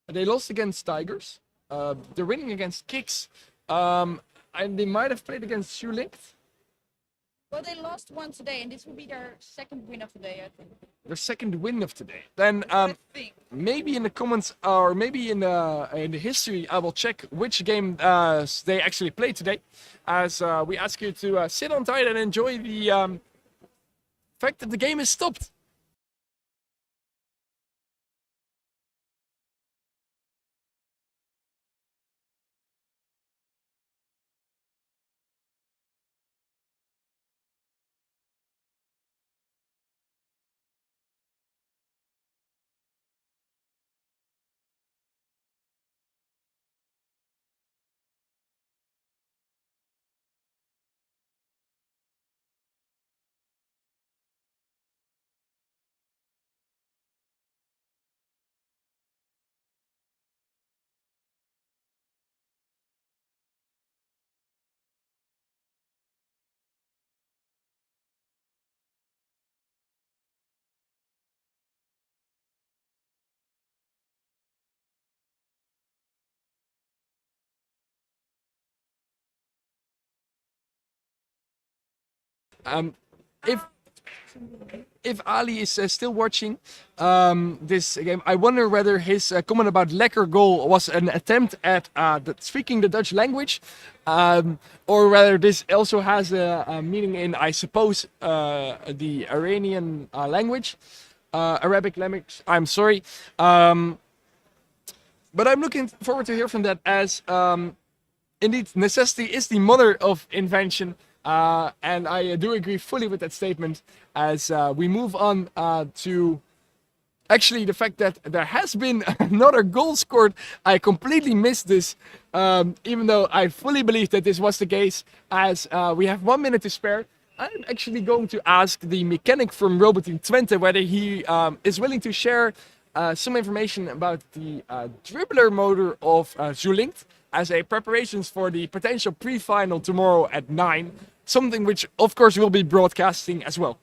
They lost against Tigers. They're winning against KIKS. And they might have played against Schulicht. Well, they lost one today, and this will be their second win of the day, I think. Their second win of today. Then I think. maybe in the comments or maybe in the history, I will check which game they actually played today. As we ask you to sit on tight and enjoy the fact that the game is stopped. If Ali is still watching this game, I wonder whether his comment about lekker goal was an attempt at speaking the Dutch language, or whether this also has a meaning in, I suppose, the Iranian language, Arabic language. I'm sorry, but I'm looking forward to hear from that, as indeed necessity is the mother of invention. And I do agree fully with that statement as we move on to actually the fact that there has been another goal scored. I completely missed this, even though I fully believe that this was the case, as we have 1 minute to spare. I'm actually going to ask the mechanic from Roboteam Twente whether he is willing to share some information about the dribbler motor of Zulinkt as a preparations for the potential pre-final tomorrow at 9. Something which, of course, will be broadcasting as well.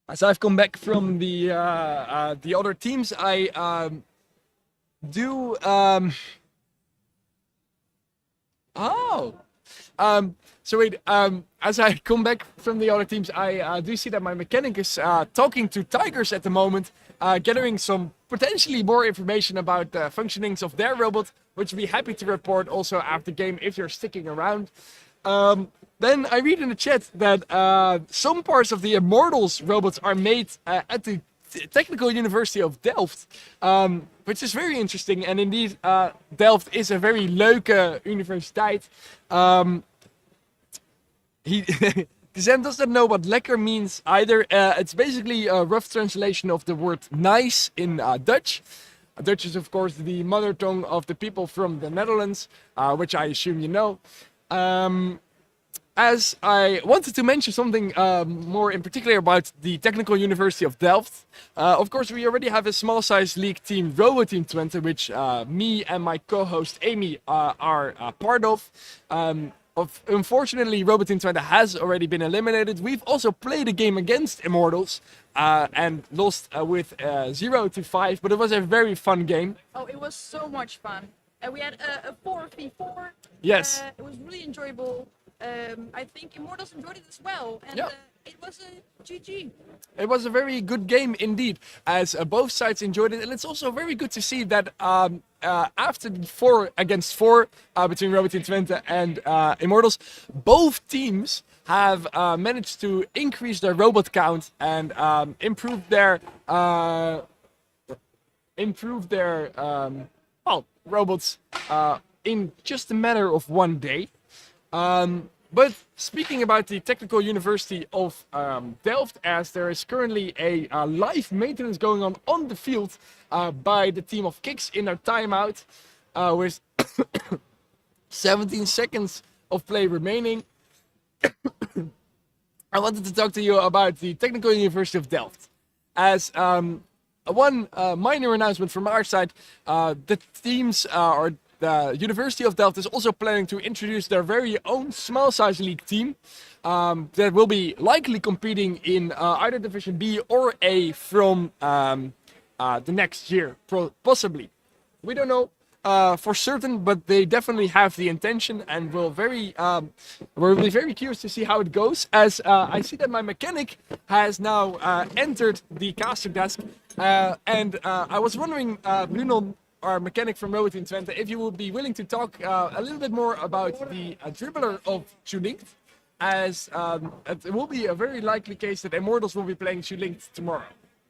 As I've come back from the other teams, I do. Oh. So wait. As I come back from the other teams, I do see that my mechanic is talking to Tigers at the moment, gathering some potentially more information about the functionings of their robot, which we'll be happy to report also after the game if you're sticking around. Then I read in the chat that some parts of the Immortals robots are made at the Technical University of Delft, which is very interesting. And indeed, Delft is a very leuke universiteit. Zen does not know what lekker means either. It's basically a rough translation of the word nice in Dutch. Dutch is, of course, the mother tongue of the people from the Netherlands, which I assume you know. As I wanted to mention something more in particular about the Technical University of Delft. Of course, we already have a small size league team, Roboteam Twente, which me and my co-host Amy are part of. Unfortunately, Roboteam Twente has already been eliminated. We've also played a game against Immortals and lost with 0-5, but it was a very fun game. Oh, it was so much fun. We had a 4v4. Yes. It was really enjoyable. I think Immortals enjoyed it as well, and Yeah. It was a GG. It was a very good game indeed, as both sides enjoyed it, and it's also very good to see that after the 4-against-4 between Roboteam Twente and Immortals, both teams have managed to increase their robot count and improve their robots in just a matter of one day. But speaking about the Technical University of Delft, as there is currently a live maintenance going on the field by the team of KIKS in their timeout with 17 seconds of play remaining. I wanted to talk to you about the Technical University of Delft. As one minor announcement from our side, the teams or the University of Delft is also planning to introduce their very own small size league team that will be likely competing in either Division B or A from the next year, possibly. We don't know. for certain, but they definitely have the intention, and we'll be very curious to see how it goes. As I see that my mechanic has now entered the caster desk, and I was wondering, Bruno, our mechanic from RoboCup 20, if you would be willing to talk a little bit more about the dribbler of Shulinked, as it will be a very likely case that Immortals will be playing Shulinked tomorrow.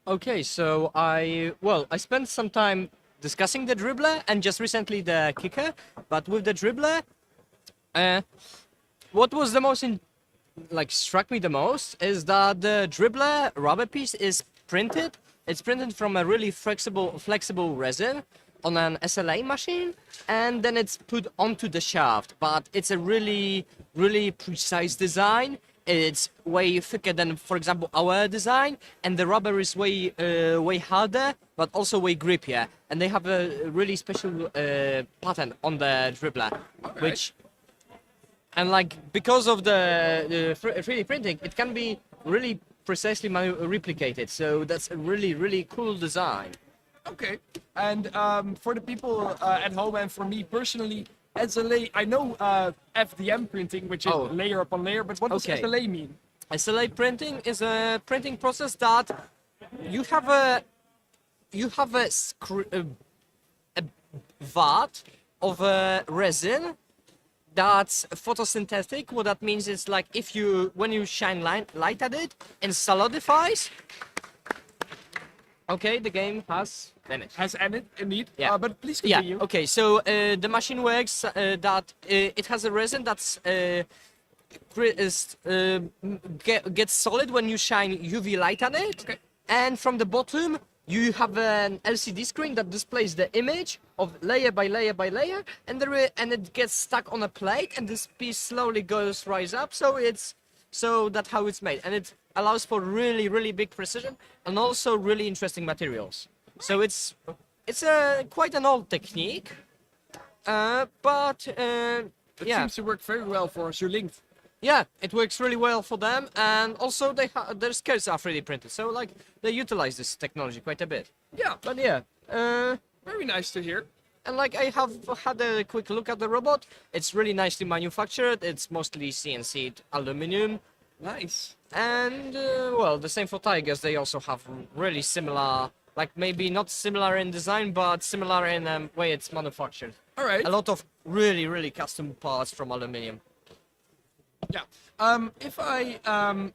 Okay, so I spent some time discussing the dribbler and just recently the kicker, but with the dribbler, what was the most struck me the most is that the dribbler rubber piece is printed. It's printed from a really flexible resin on an SLA machine, and then it's put onto the shaft. But it's a really precise design. It's way thicker than, for example, our design, and the rubber is way harder, but also way grippier. And they have a really special pattern on the dribbler, which, and like because of the 3D printing, it can be really precisely replicated. So that's a really cool design. Okay, and for the people at home and for me personally, SLA, I know FDM printing, which is layer upon layer, but what does SLA mean? SLA printing is a printing process that you have a vat of resin that's photosynthetic. What that means is like when you shine light at it and solidifies. Okay, the game has finished. Has ended, indeed. Yeah. But please continue. Yeah. Okay. So the machine works that it has a resin that's gets solid when you shine UV light on it, and from the bottom you have an LCD screen that displays the image of layer by layer by layer, and it gets stuck on a plate, and this piece slowly rise up. So that's how it's made, and it allows for really big precision and also really interesting materials. So it's quite an old technique, but It seems to work very well for Shulinked. yeah, it works really well for them, and also their skills are 3D printed, so like they utilize this technology quite a bit. Yeah, But yeah, very nice to hear. and like I have had a quick look at the robot. It's really nicely manufactured. It's mostly CNC'd aluminum. Nice. And well, the same for Tigers. They also have really similar, like maybe not similar in design, but similar in way it's manufactured. All right. A lot of really custom parts from aluminum. Yeah. If I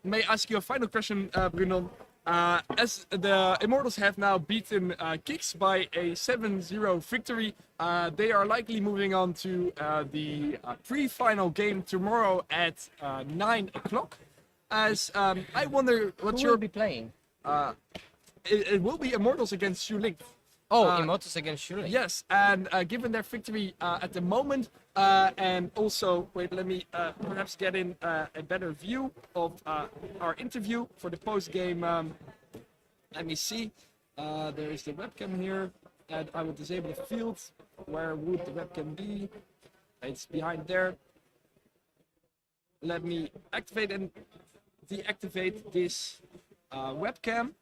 may ask you a final question, Bruno. As the Immortals have now beaten KIKS by a 7-0 victory, they are likely moving on to the pre-final game tomorrow at 9 o'clock. As I wonder what Who will be playing? it will be Immortals against Shulinked. Oh, Immortals against Shuri. Yes, and given their victory at the moment, and also, wait, let me perhaps get in a better view of our interview for the post-game. Let me see. There is the webcam here, and I will disable the field. Where would the webcam be? It's behind there. Let me activate and deactivate this webcam.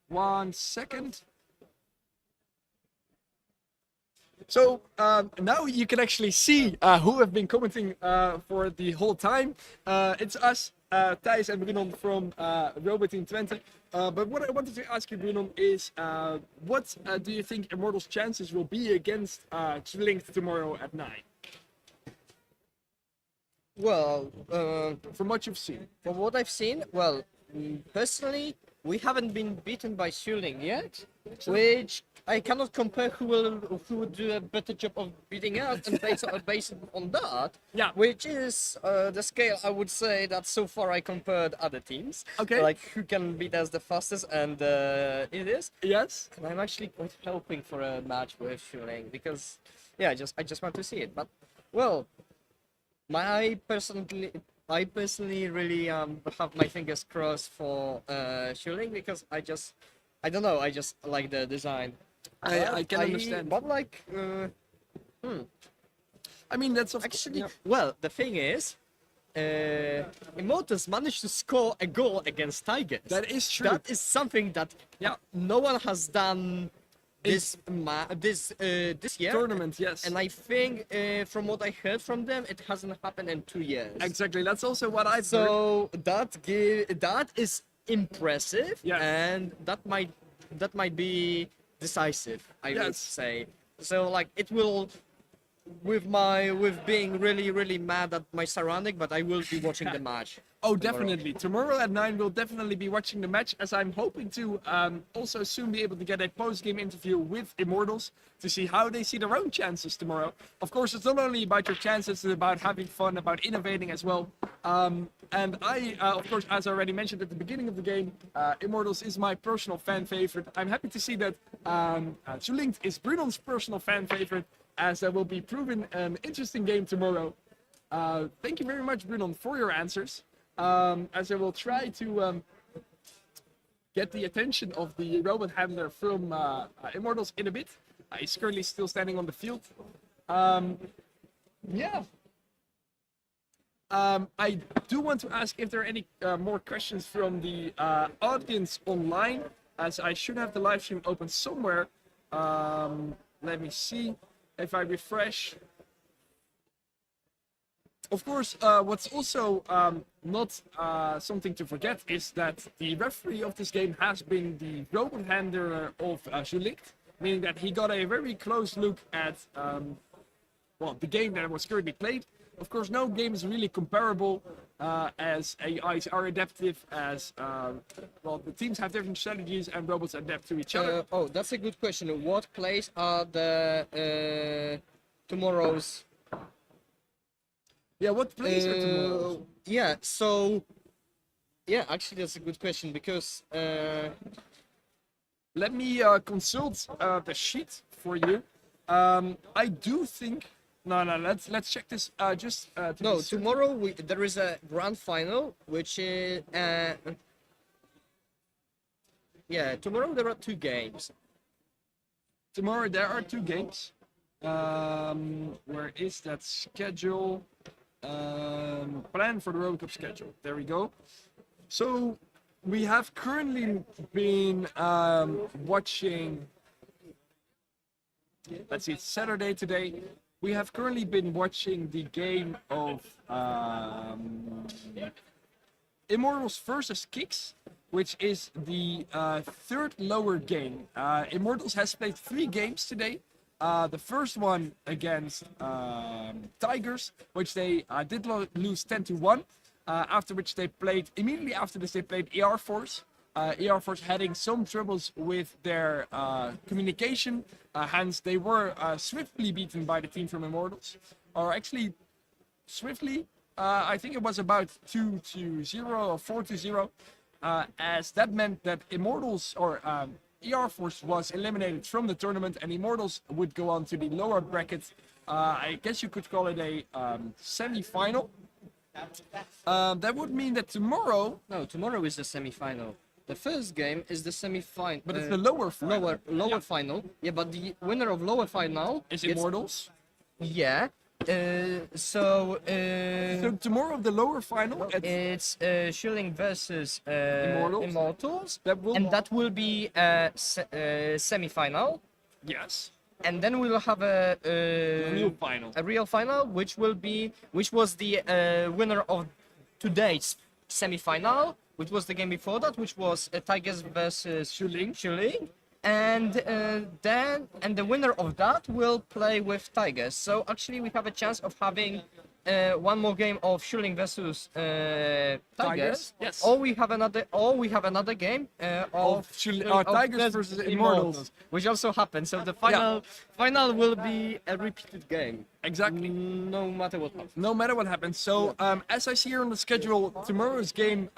1 second. So now you can actually see who have been commenting for the whole time. It's us, Thijs and Bruno from RoboCup 20. But what I wanted to ask you, Bruno, is what do you think Immortals' chances will be against Shulinked tomorrow at 9? Well, From what you've seen. from what I've seen, well, personally, we haven't been beaten by Shuling yet, which I cannot compare who would do a better job of beating us, and based on that, Yeah. which is the scale I would say that so far I compared other teams. Okay. Like who can beat us the fastest, and it is. Yes. And I'm actually quite hoping for a match with Shuling because, yeah, I just want to see it. But well, I personally really have my fingers crossed for Shuling because I don't know, I just like the design. I can understand. But like, I mean, that's actually, yeah. well, the thing is, Immortals managed to score a goal against Tigers. That is true. That is something that Yeah. no one has done this year. Tournament, yes. And I think from what I heard from them, it hasn't happened in 2 years. Exactly, that's also what I've heard. So that is impressive, Yes. and that might be decisive, I would Yes. say. So like it will, with being really mad at my surrounding, but I will be watching the match. Oh, tomorrow. definitely. Tomorrow at 9, we'll definitely be watching the match, as I'm hoping to also soon be able to get a post-game interview with Immortals to see how they see their own chances tomorrow. Of course, it's not only about your chances, it's about having fun, about innovating as well. And I, of course, as I already mentioned at the beginning of the game, Immortals is my personal fan favorite. I'm happy to see that Zulinkt is Brunon's personal fan favorite, as that will be proven an interesting game tomorrow. Thank you very much, Brunon, for your answers. As I will try to get the attention of the robot handler from Immortals in a bit. He's currently still standing on the field. Yeah. I do want to ask if there are any more questions from the audience online, as I should have the live stream open somewhere. Let me see if I refresh. Of course, what's also not something to forget is that the referee of this game has been the robot handler of Zulinkt, meaning that he got a very close look at well, the game that was currently played. Of course, no game is really comparable, as AIs are adaptive, as well, the teams have different strategies and robots adapt to each other. Oh, that's a good question. What place are the tomorrow's? Yeah, what plays are tomorrow? Yeah, so yeah, actually that's a good question because Let me consult the sheet for you. I do think. No, let's check this. Just to no, be certain. tomorrow there is a grand final, which is yeah, tomorrow there are 2 games. Tomorrow there are 2 games. Where is that schedule? Plan for the RoboCup schedule. There we go. So we have currently been watching. Let's see, it's Saturday today. We have currently been watching the game of Immortals versus KIKS, which is the 3rd lower game. Immortals has played 3 games today. The first one against Tigers, which they did lose 10-1. After which they played, immediately after this, they played ER Force. ER Force having some troubles with their communication, hence they were swiftly beaten by the team from Immortals. Or actually, swiftly, I think it was about 2-0 or 4-0, as that meant that Immortals, or ER Force was eliminated from the tournament, and Immortals would go on to the lower bracket. I guess you could call it a semi-final. That would mean that tomorrow. No, tomorrow is the semi-final. The first game is the semi-final. But it's the lower final. Lower final. Yeah, but the winner of lower final Is gets- Immortals. Yeah. So Tomorrow the lower final. it's Schilling versus Immortals. That will. and that will be a semi-final, Yes. and then we'll have a Real final. a real final, which was the winner of today's semi-final, which was the game before that, which was Tigers versus Schilling. And then the winner of that will play with Tigers. So actually we have a chance of having one more game of Schilling versus Tigers. Yes. Or we have another game of Tigers versus Immortals. which also happens. So the final will be a repeated game. Exactly. No matter what happens. No matter what happens. So as I see here on the schedule, tomorrow's game,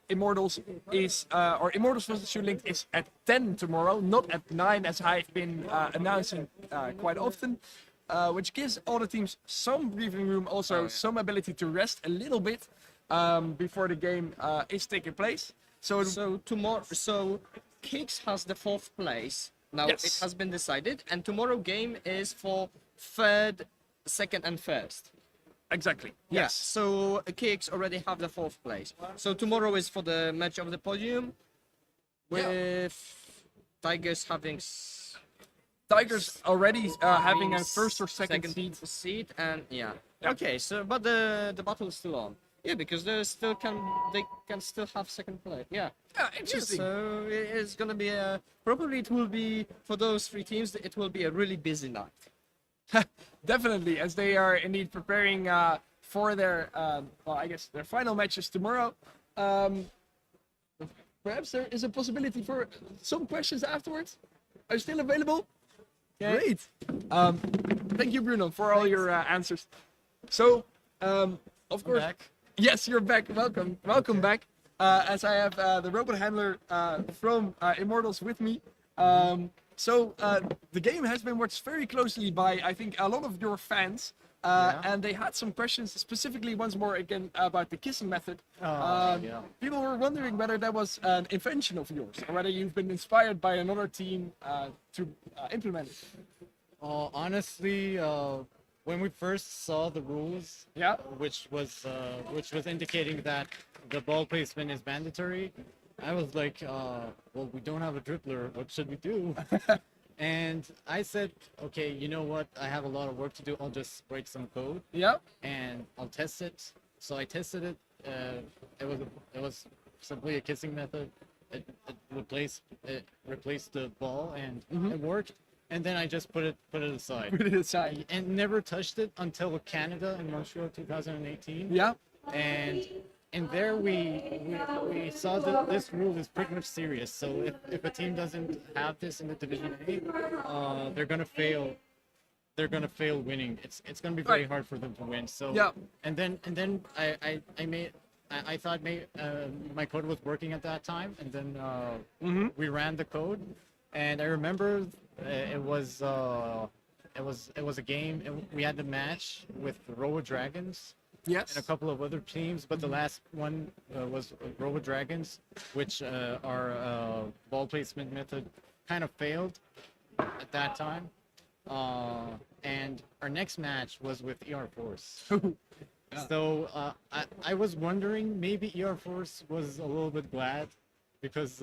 Immortals is Immortals versus Schilling is at 10 tomorrow, not at 9 as I've been announcing quite often. Which gives all the teams some breathing room, also some ability to rest a little bit before the game is taking place. So tomorrow, KIKS has the 4th place. Now Yes. it has been decided, and tomorrow game is for 3rd, 2nd, and 1st. exactly. Yeah. Yes. So KIKS already have the 4th place. So tomorrow is for the match of the podium, with Tigers having Tigers already having a first or second seed. And yeah. Yeah. Okay, so but the battle is still on. Yeah, because they can still have second place. Yeah. Yeah, interesting. So it's gonna be probably it will be for those three teams. It will be a really busy night. Definitely, as they are indeed preparing for their, well, I guess their final matches tomorrow. Perhaps there is a possibility for some questions afterwards. Are you still available? Yeah. Great. Thank you, Bruno, for all your answers. So, of course, back. yes, you're back. Welcome back. As I have the robot handler from Immortals with me. So the game has been watched very closely by, I think, a lot of your fans. And they had some questions, specifically once more again about the kissing method. People were wondering whether that was an invention of yours, or whether you've been inspired by another team to implement it. Honestly, when we first saw the rules, Yeah. which was indicating that the ball placement is mandatory, I was like, well, we don't have a dribbler. What should we do? And I said, okay, you know what? I have a lot of work to do. I'll just write some code Yeah. and I'll test it. So I tested it. It was simply a kissing method. It replaced the ball and it worked. And then I just put it aside. Put it aside. And never touched it until Canada in Montreal 2018. Yeah. And there we saw that this rule is pretty much serious. So if a team doesn't have this in the Division A, they're gonna fail. They're gonna fail winning. It's gonna be very hard for them to win. So Yeah. And then I thought my code was working at that time, and then we ran the code, and I remember it was a game. And we had the match with the Robo Dragons. Yes. And a couple of other teams, but the last one was Robo Dragons, which our ball placement method kind of failed at that time. And our next match was with ER Force. So I was wondering, maybe ER Force was a little bit glad because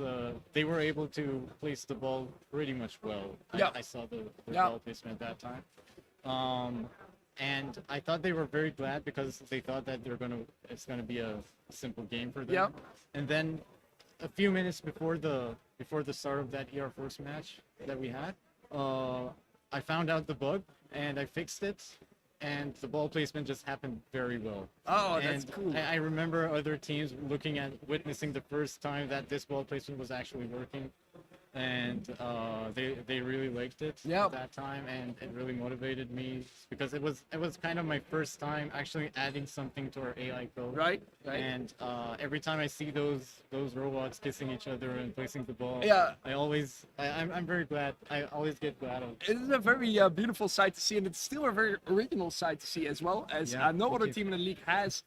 they were able to place the ball pretty much well. Yeah. I saw the ball placement at that time. And I thought they were very glad because they thought that it's gonna be a simple game for them. Yeah. And then a few minutes before the start of that ER Force match that we had, I found out the bug and I fixed it, and the ball placement just happened very well. Oh, that's And cool. I remember other teams witnessing the first time that this ball placement was actually working, and they really liked it at that time, and it really motivated me because it was kind of my first time actually adding something to our AI code. Right. And every time I see those robots kissing each other and placing the ball, Yeah. I'm very glad. I always get glad of. It is a very beautiful sight to see, and it's still a very original sight to see as well, as no other team in the league has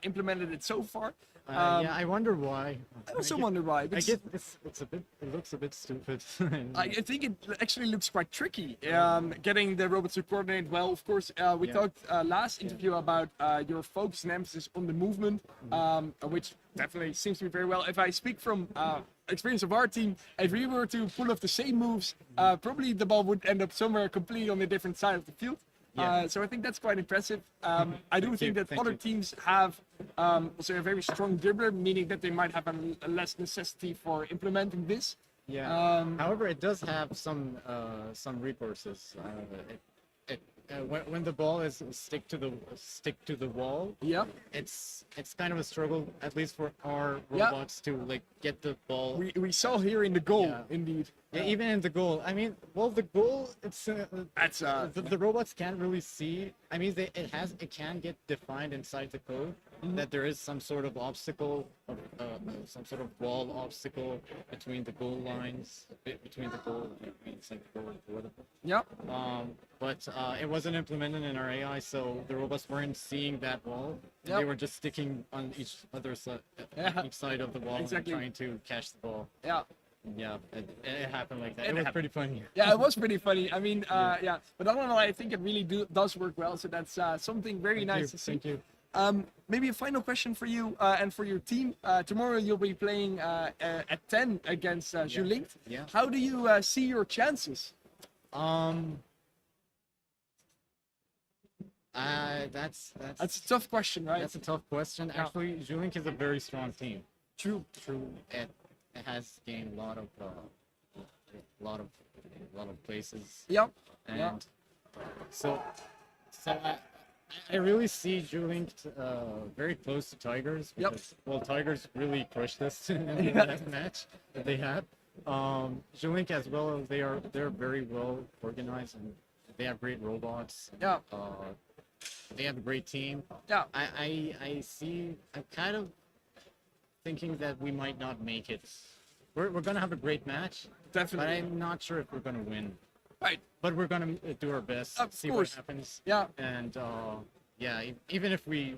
implemented it so far. Yeah, I wonder why. I also wonder why. I because get it looks a bit stupid. I think it actually looks quite tricky, getting the robots to coordinate well. Of course, we talked last interview about your focus and emphasis on the movement, which definitely seems to be very well. If I speak from experience of our team, if we were to pull off the same moves, probably the ball would end up somewhere completely on a different side of the field. So I think that's quite impressive. I do think that other teams have also a very strong dribbler, meaning that they might have a less necessity for implementing this. Yeah. However, it does have some recourses. When the ball is stick to the wall, it's kind of a struggle, at least for our robots, to like get the ball. We saw here in the goal, indeed. Yeah, even in the goal. I mean, well, the goal, it's the robots can't really see. I mean, it can get defined inside the code that there is some sort of obstacle, some sort of wall obstacle between the goal lines, between the goal, inside the goal, whatever. Yep. But it wasn't implemented in our AI, so the robots weren't seeing that wall. Yep. They were just sticking on each side of the wall and trying to catch the ball. Yeah. Yeah, it happened like that. It was pretty funny. Yeah, it was pretty funny. I mean, but all in all, I think it really does work well. So that's something very nice to see. Thank you. Maybe a final question for you and for your team. Tomorrow you'll be playing at 10 against Julinked. Yeah. How do you see your chances? Um, that's That's a tough question, right? that's a tough question. Actually, Julink is a very strong team. True. It has gained a lot of places, Yeah. and Yeah. so I really see Julink very close to Tigers Yep. because well, Tigers really crushed us in the last match that they had. Julink as well, they're very well organized and they have great robots. Yeah. They have a great team. Yeah. I'm kind of thinking that we might not make it. We're gonna have a great match, but Definitely. I'm not sure if we're gonna win. Right. But we're gonna do our best, Of see course. what happens. Yeah. And yeah, even if we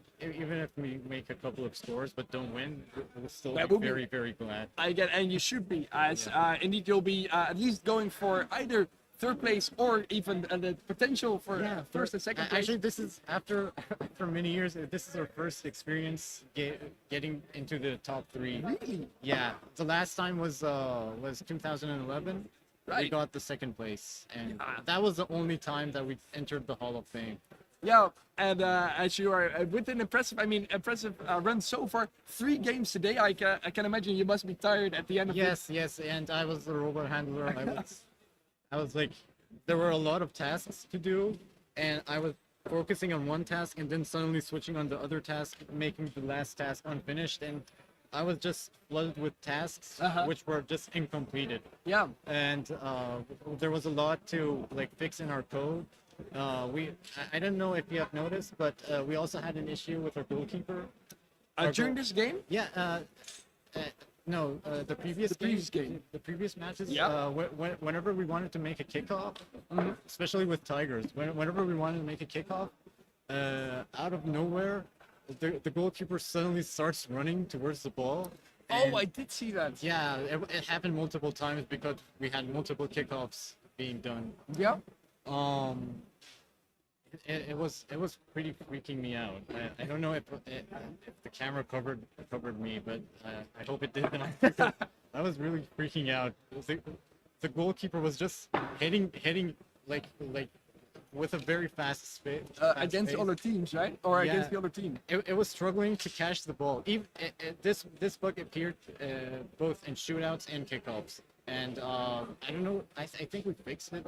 make a couple of scores but don't win, we'll still That be will be- very very glad. And you should be, as indeed you'll be at least going for either third place or even the potential for first and second place. Actually, this is after many years. This is our first experience getting into the top 3. Really? Yeah, the last time was 2011. We Right. got the second place, and Yeah. that was the only time that we entered the Hall of Fame. Yeah, and as you are with an impressive run so far, 3 games today. I can imagine you must be tired at the end of it. Yes, and I was the robot handler. I was like, there were a lot of tasks to do, and I was focusing on one task and then suddenly switching on the other task, making the last task unfinished, and I was just flooded with tasks which were just incompleted. Yeah. And there was a lot to like fix in our code. I don't know if you have noticed, but we also had an issue with our goalkeeper. During this game. Yeah, no, the previous game. the previous matches. Yeah. Whenever we wanted to make a kickoff, especially with Tigers, whenever we wanted to make a kickoff, out of nowhere, the goalkeeper suddenly starts running towards the ball. Oh, and I did see that. yeah, it happened multiple times because we had multiple kickoffs being done. Yeah. It was pretty freaking me out. I don't know if the camera covered me, but I hope it did not. Because I was really freaking out. The goalkeeper was just hitting like with a very fast pace. Against the other teams, right? Or against the Yeah. other team. It was struggling to catch the ball. Even this bug appeared both in shootouts and kickoffs. And I don't know. I think we fixed it.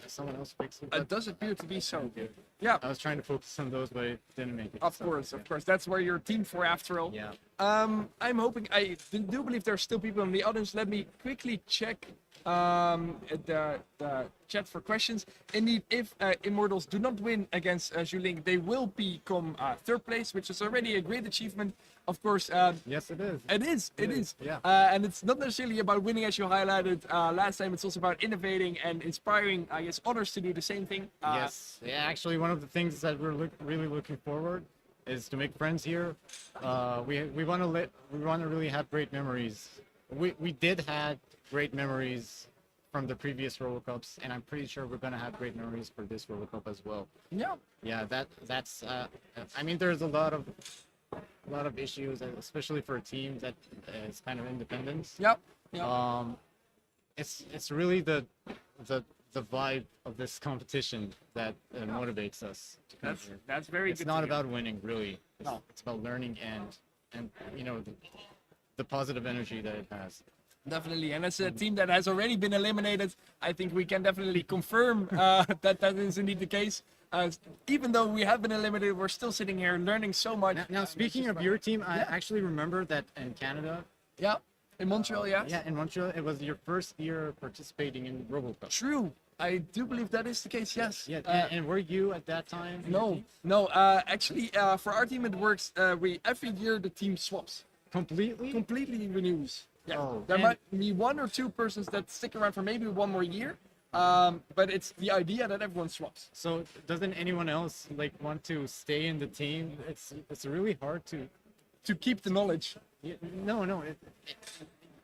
Someone else fixed it. It but does appear to be so. Yeah. Yeah. I was trying to focus on those, but it didn't make it. Of so, course, yeah. of course. That's where you're a team for, after all. Yeah. I'm hoping. I do believe there are still people in the audience. Let me quickly check the chat for questions. Indeed, if Immortals do not win against Julink, they will become third place, which is already a great achievement. Of course, Yes, it is. it is. It It is. is, yeah. And it's not necessarily about winning, as you highlighted last time. It's also about innovating and inspiring, I guess, others to do the same thing. Yes. Yeah. Actually, one of the things that we're really looking forward is to make friends here. We want to really have great memories. We did have great memories from the previous RoboCups, and I'm pretty sure we're gonna have great memories for this RoboCup as well. Yeah. Yeah. That's. I mean, there's a lot of issues, especially for a team that is kind of independent. Yep. Yeah. It's really the vibe of this competition that motivates us to come here. That's very It's good. not to hear. about winning, really. No. It's about learning and you know the positive energy that it has. Definitely, and as a team that has already been eliminated, I think we can definitely confirm that is indeed the case. Even though we have been eliminated, we're still sitting here learning so much. Now speaking of your team, I actually remember that in Canada, Yeah, in Montreal, yes. yeah, in Montreal, it was your first year participating in RoboCup. True, I do believe that is the case. Yes. Yeah, and were you at that time? in your No, team? no. Actually, for our team, it works. We every year the team swaps, Completely. completely renews. Yeah, Oh, there and- might be 1 or 2 persons that stick around for maybe 1 more year. But it's the idea that everyone swaps. So doesn't anyone else like want to stay in the team? It's really hard To keep the knowledge. no.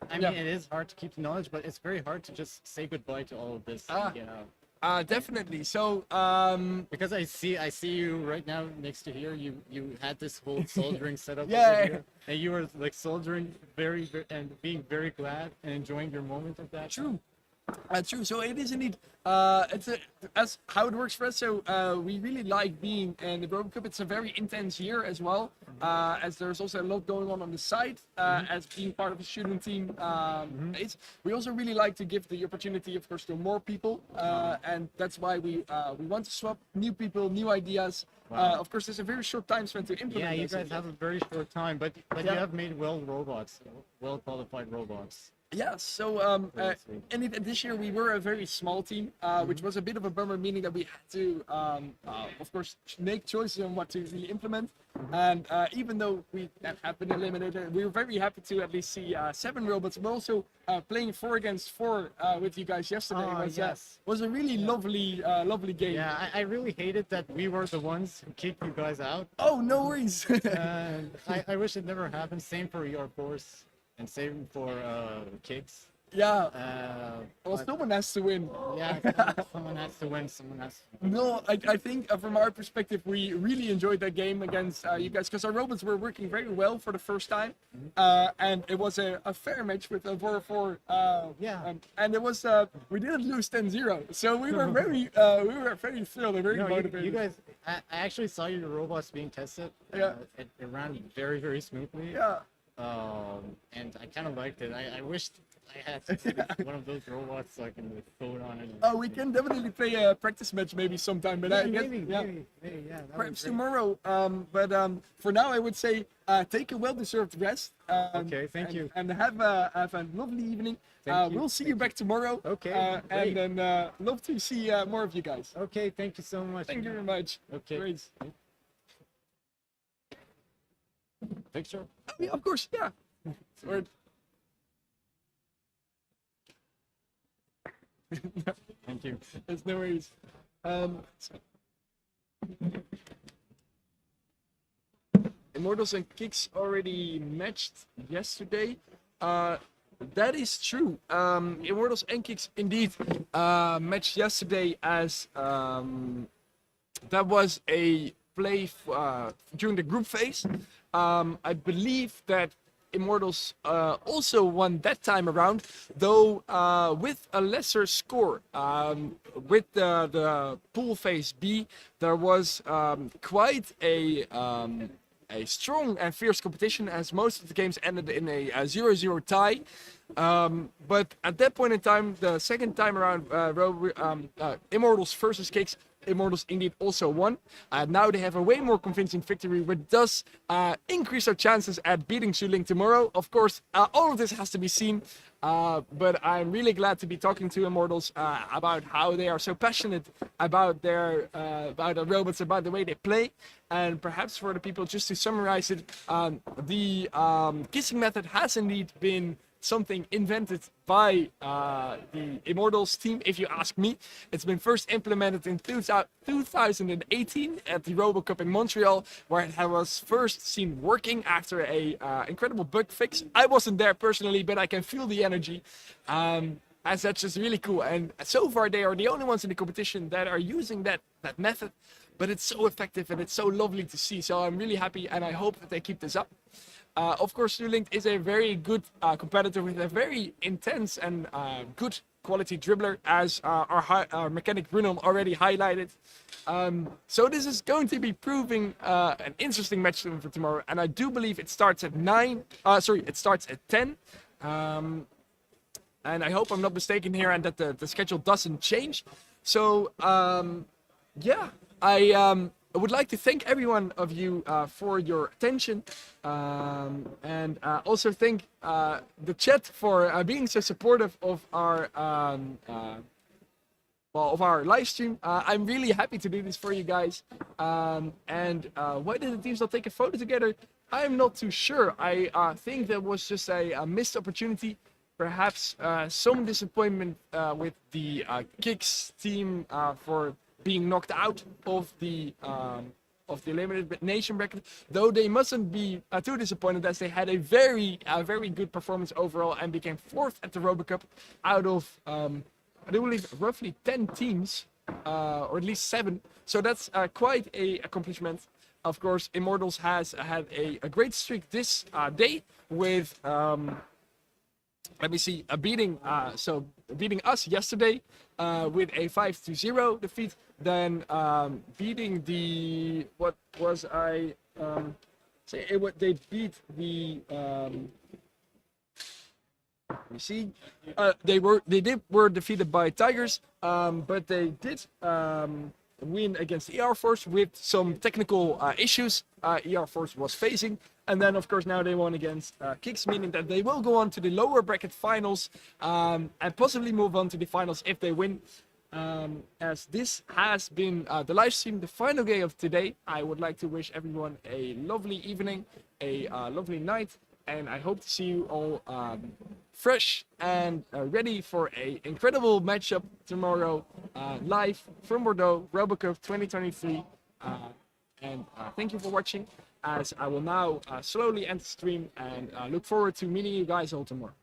I mean, Yeah. it is hard to keep the knowledge, but it's very hard to just say goodbye to all of this. Ah. You know, Definitely. So, because I see you right now next to here. You had this whole soldering setup Yeah. over here, and you were like soldering very and being very glad and enjoying your moment of that. true. True. So it is indeed. As how it works for us. So we really like being in the RoboCup. It's a very intense year as well, as there's also a lot going on the side. As being part of a student team, we also really like to give the opportunity, of course, to more people, and that's why we want to swap new people, new ideas. Of course, there's a very short time spent to implement. Yeah, you this. guys have a very short time, but you have made well qualified robots. Yeah, so sweet. and this year we were a very small team, which was a bit of a bummer, meaning that we had to, of course, make choices on what to really implement. And even though we have been eliminated, we were very happy to at least see 7 robots. We're also playing 4 against 4 with you guys yesterday. Was a really lovely game. Yeah, I really hated that we were the ones who kicked you guys out. Oh, no worries. I wish it never happened. Same for your course. And same for KIKS. Yeah. Well, But- someone has to win. Yeah, someone has to win. Someone has to. No, I think from our perspective, we really enjoyed that game against you guys because our robots were working very well for the first time, and it was a fair match with a 4-4. And it was we didn't lose 10-0, so we were very thrilled and very No, motivated. you guys. I actually saw your robots being tested. Yeah. It ran very smoothly. Yeah. And I kind of liked it. I wished I had one of those robots so I can float on it. Oh, we can definitely play a practice match maybe sometime, but I guess maybe, yeah. that perhaps would be great. tomorrow. But for now, I would say take a well-deserved rest. Okay, thank you. And have a lovely evening. Thank you. We'll see you back tomorrow. Okay, And great. then love to see more of you guys. Okay, thank you so much. Thank you very much. Okay. Great. Picture? Oh, yeah, of course, yeah. Word. Thank you. There's no worries. Immortals and KIKS already matched yesterday. That is true. Immortals and KIKS indeed matched yesterday as that was a play during the group phase. I believe that Immortals also won that time around, though with a lesser score. With the pool phase B, there was quite a strong and fierce competition, as most of the games ended in a 0-0 tie. But at that point in time, the second time around, Immortals versus KIKS, Immortals indeed also won. Now they have a way more convincing victory, which does increase our chances at beating Zuling tomorrow. Of course, all of this has to be seen, but I'm really glad to be talking to Immortals about how they are so passionate about their robots, about the way they play. And perhaps for the people, just to summarize it, the kissing method has indeed been something invented by the Immortals team, if you ask me. It's been first implemented in 2018 at the RoboCup in Montreal, where it was first seen working after a incredible bug fix. I wasn't there personally, but I can feel the energy. As such, it's really cool. And so far, they are the only ones in the competition that are using that method. But it's so effective and it's so lovely to see. So I'm really happy, and I hope that they keep this up. Of course, Zuling is a very good competitor with a very intense and good quality dribbler, as our mechanic Bruno already highlighted. So this is going to be proving an interesting match for tomorrow, and I do believe it starts at 9. It starts at 10. And I hope I'm not mistaken here, and that the schedule doesn't change. So yeah, I would like to thank every one of you for your attention, and also thank the chat for being so supportive of our live stream. I'm really happy to do this for you guys. And why did the teams not take a photo together? I'm not too sure. I think that was just a missed opportunity. Perhaps some disappointment with the KIKS team for being knocked out of the elimination bracket, though they mustn't be too disappointed, as they had a very good performance overall and became 4th at the RoboCup out of I do believe roughly 10 teams, or at least 7. So that's quite a accomplishment. Of course, Immortals has had a great streak this day with let me see, beating beating us yesterday with a 5-0 defeat, then beating the they beat the you see, were defeated by Tigers, but they did win against ER Force with some technical issues ER Force was facing, and then of course now they won against KIKS, meaning that they will go on to the lower bracket finals and possibly move on to the finals if they win. As this has been the live stream, the final game of today, I would like to wish everyone a lovely evening, a lovely night, and I hope to see you all fresh and ready for an incredible matchup tomorrow, live from Bordeaux, RoboCup 2023. And thank you for watching, as I will now slowly end the stream and look forward to meeting you guys all tomorrow.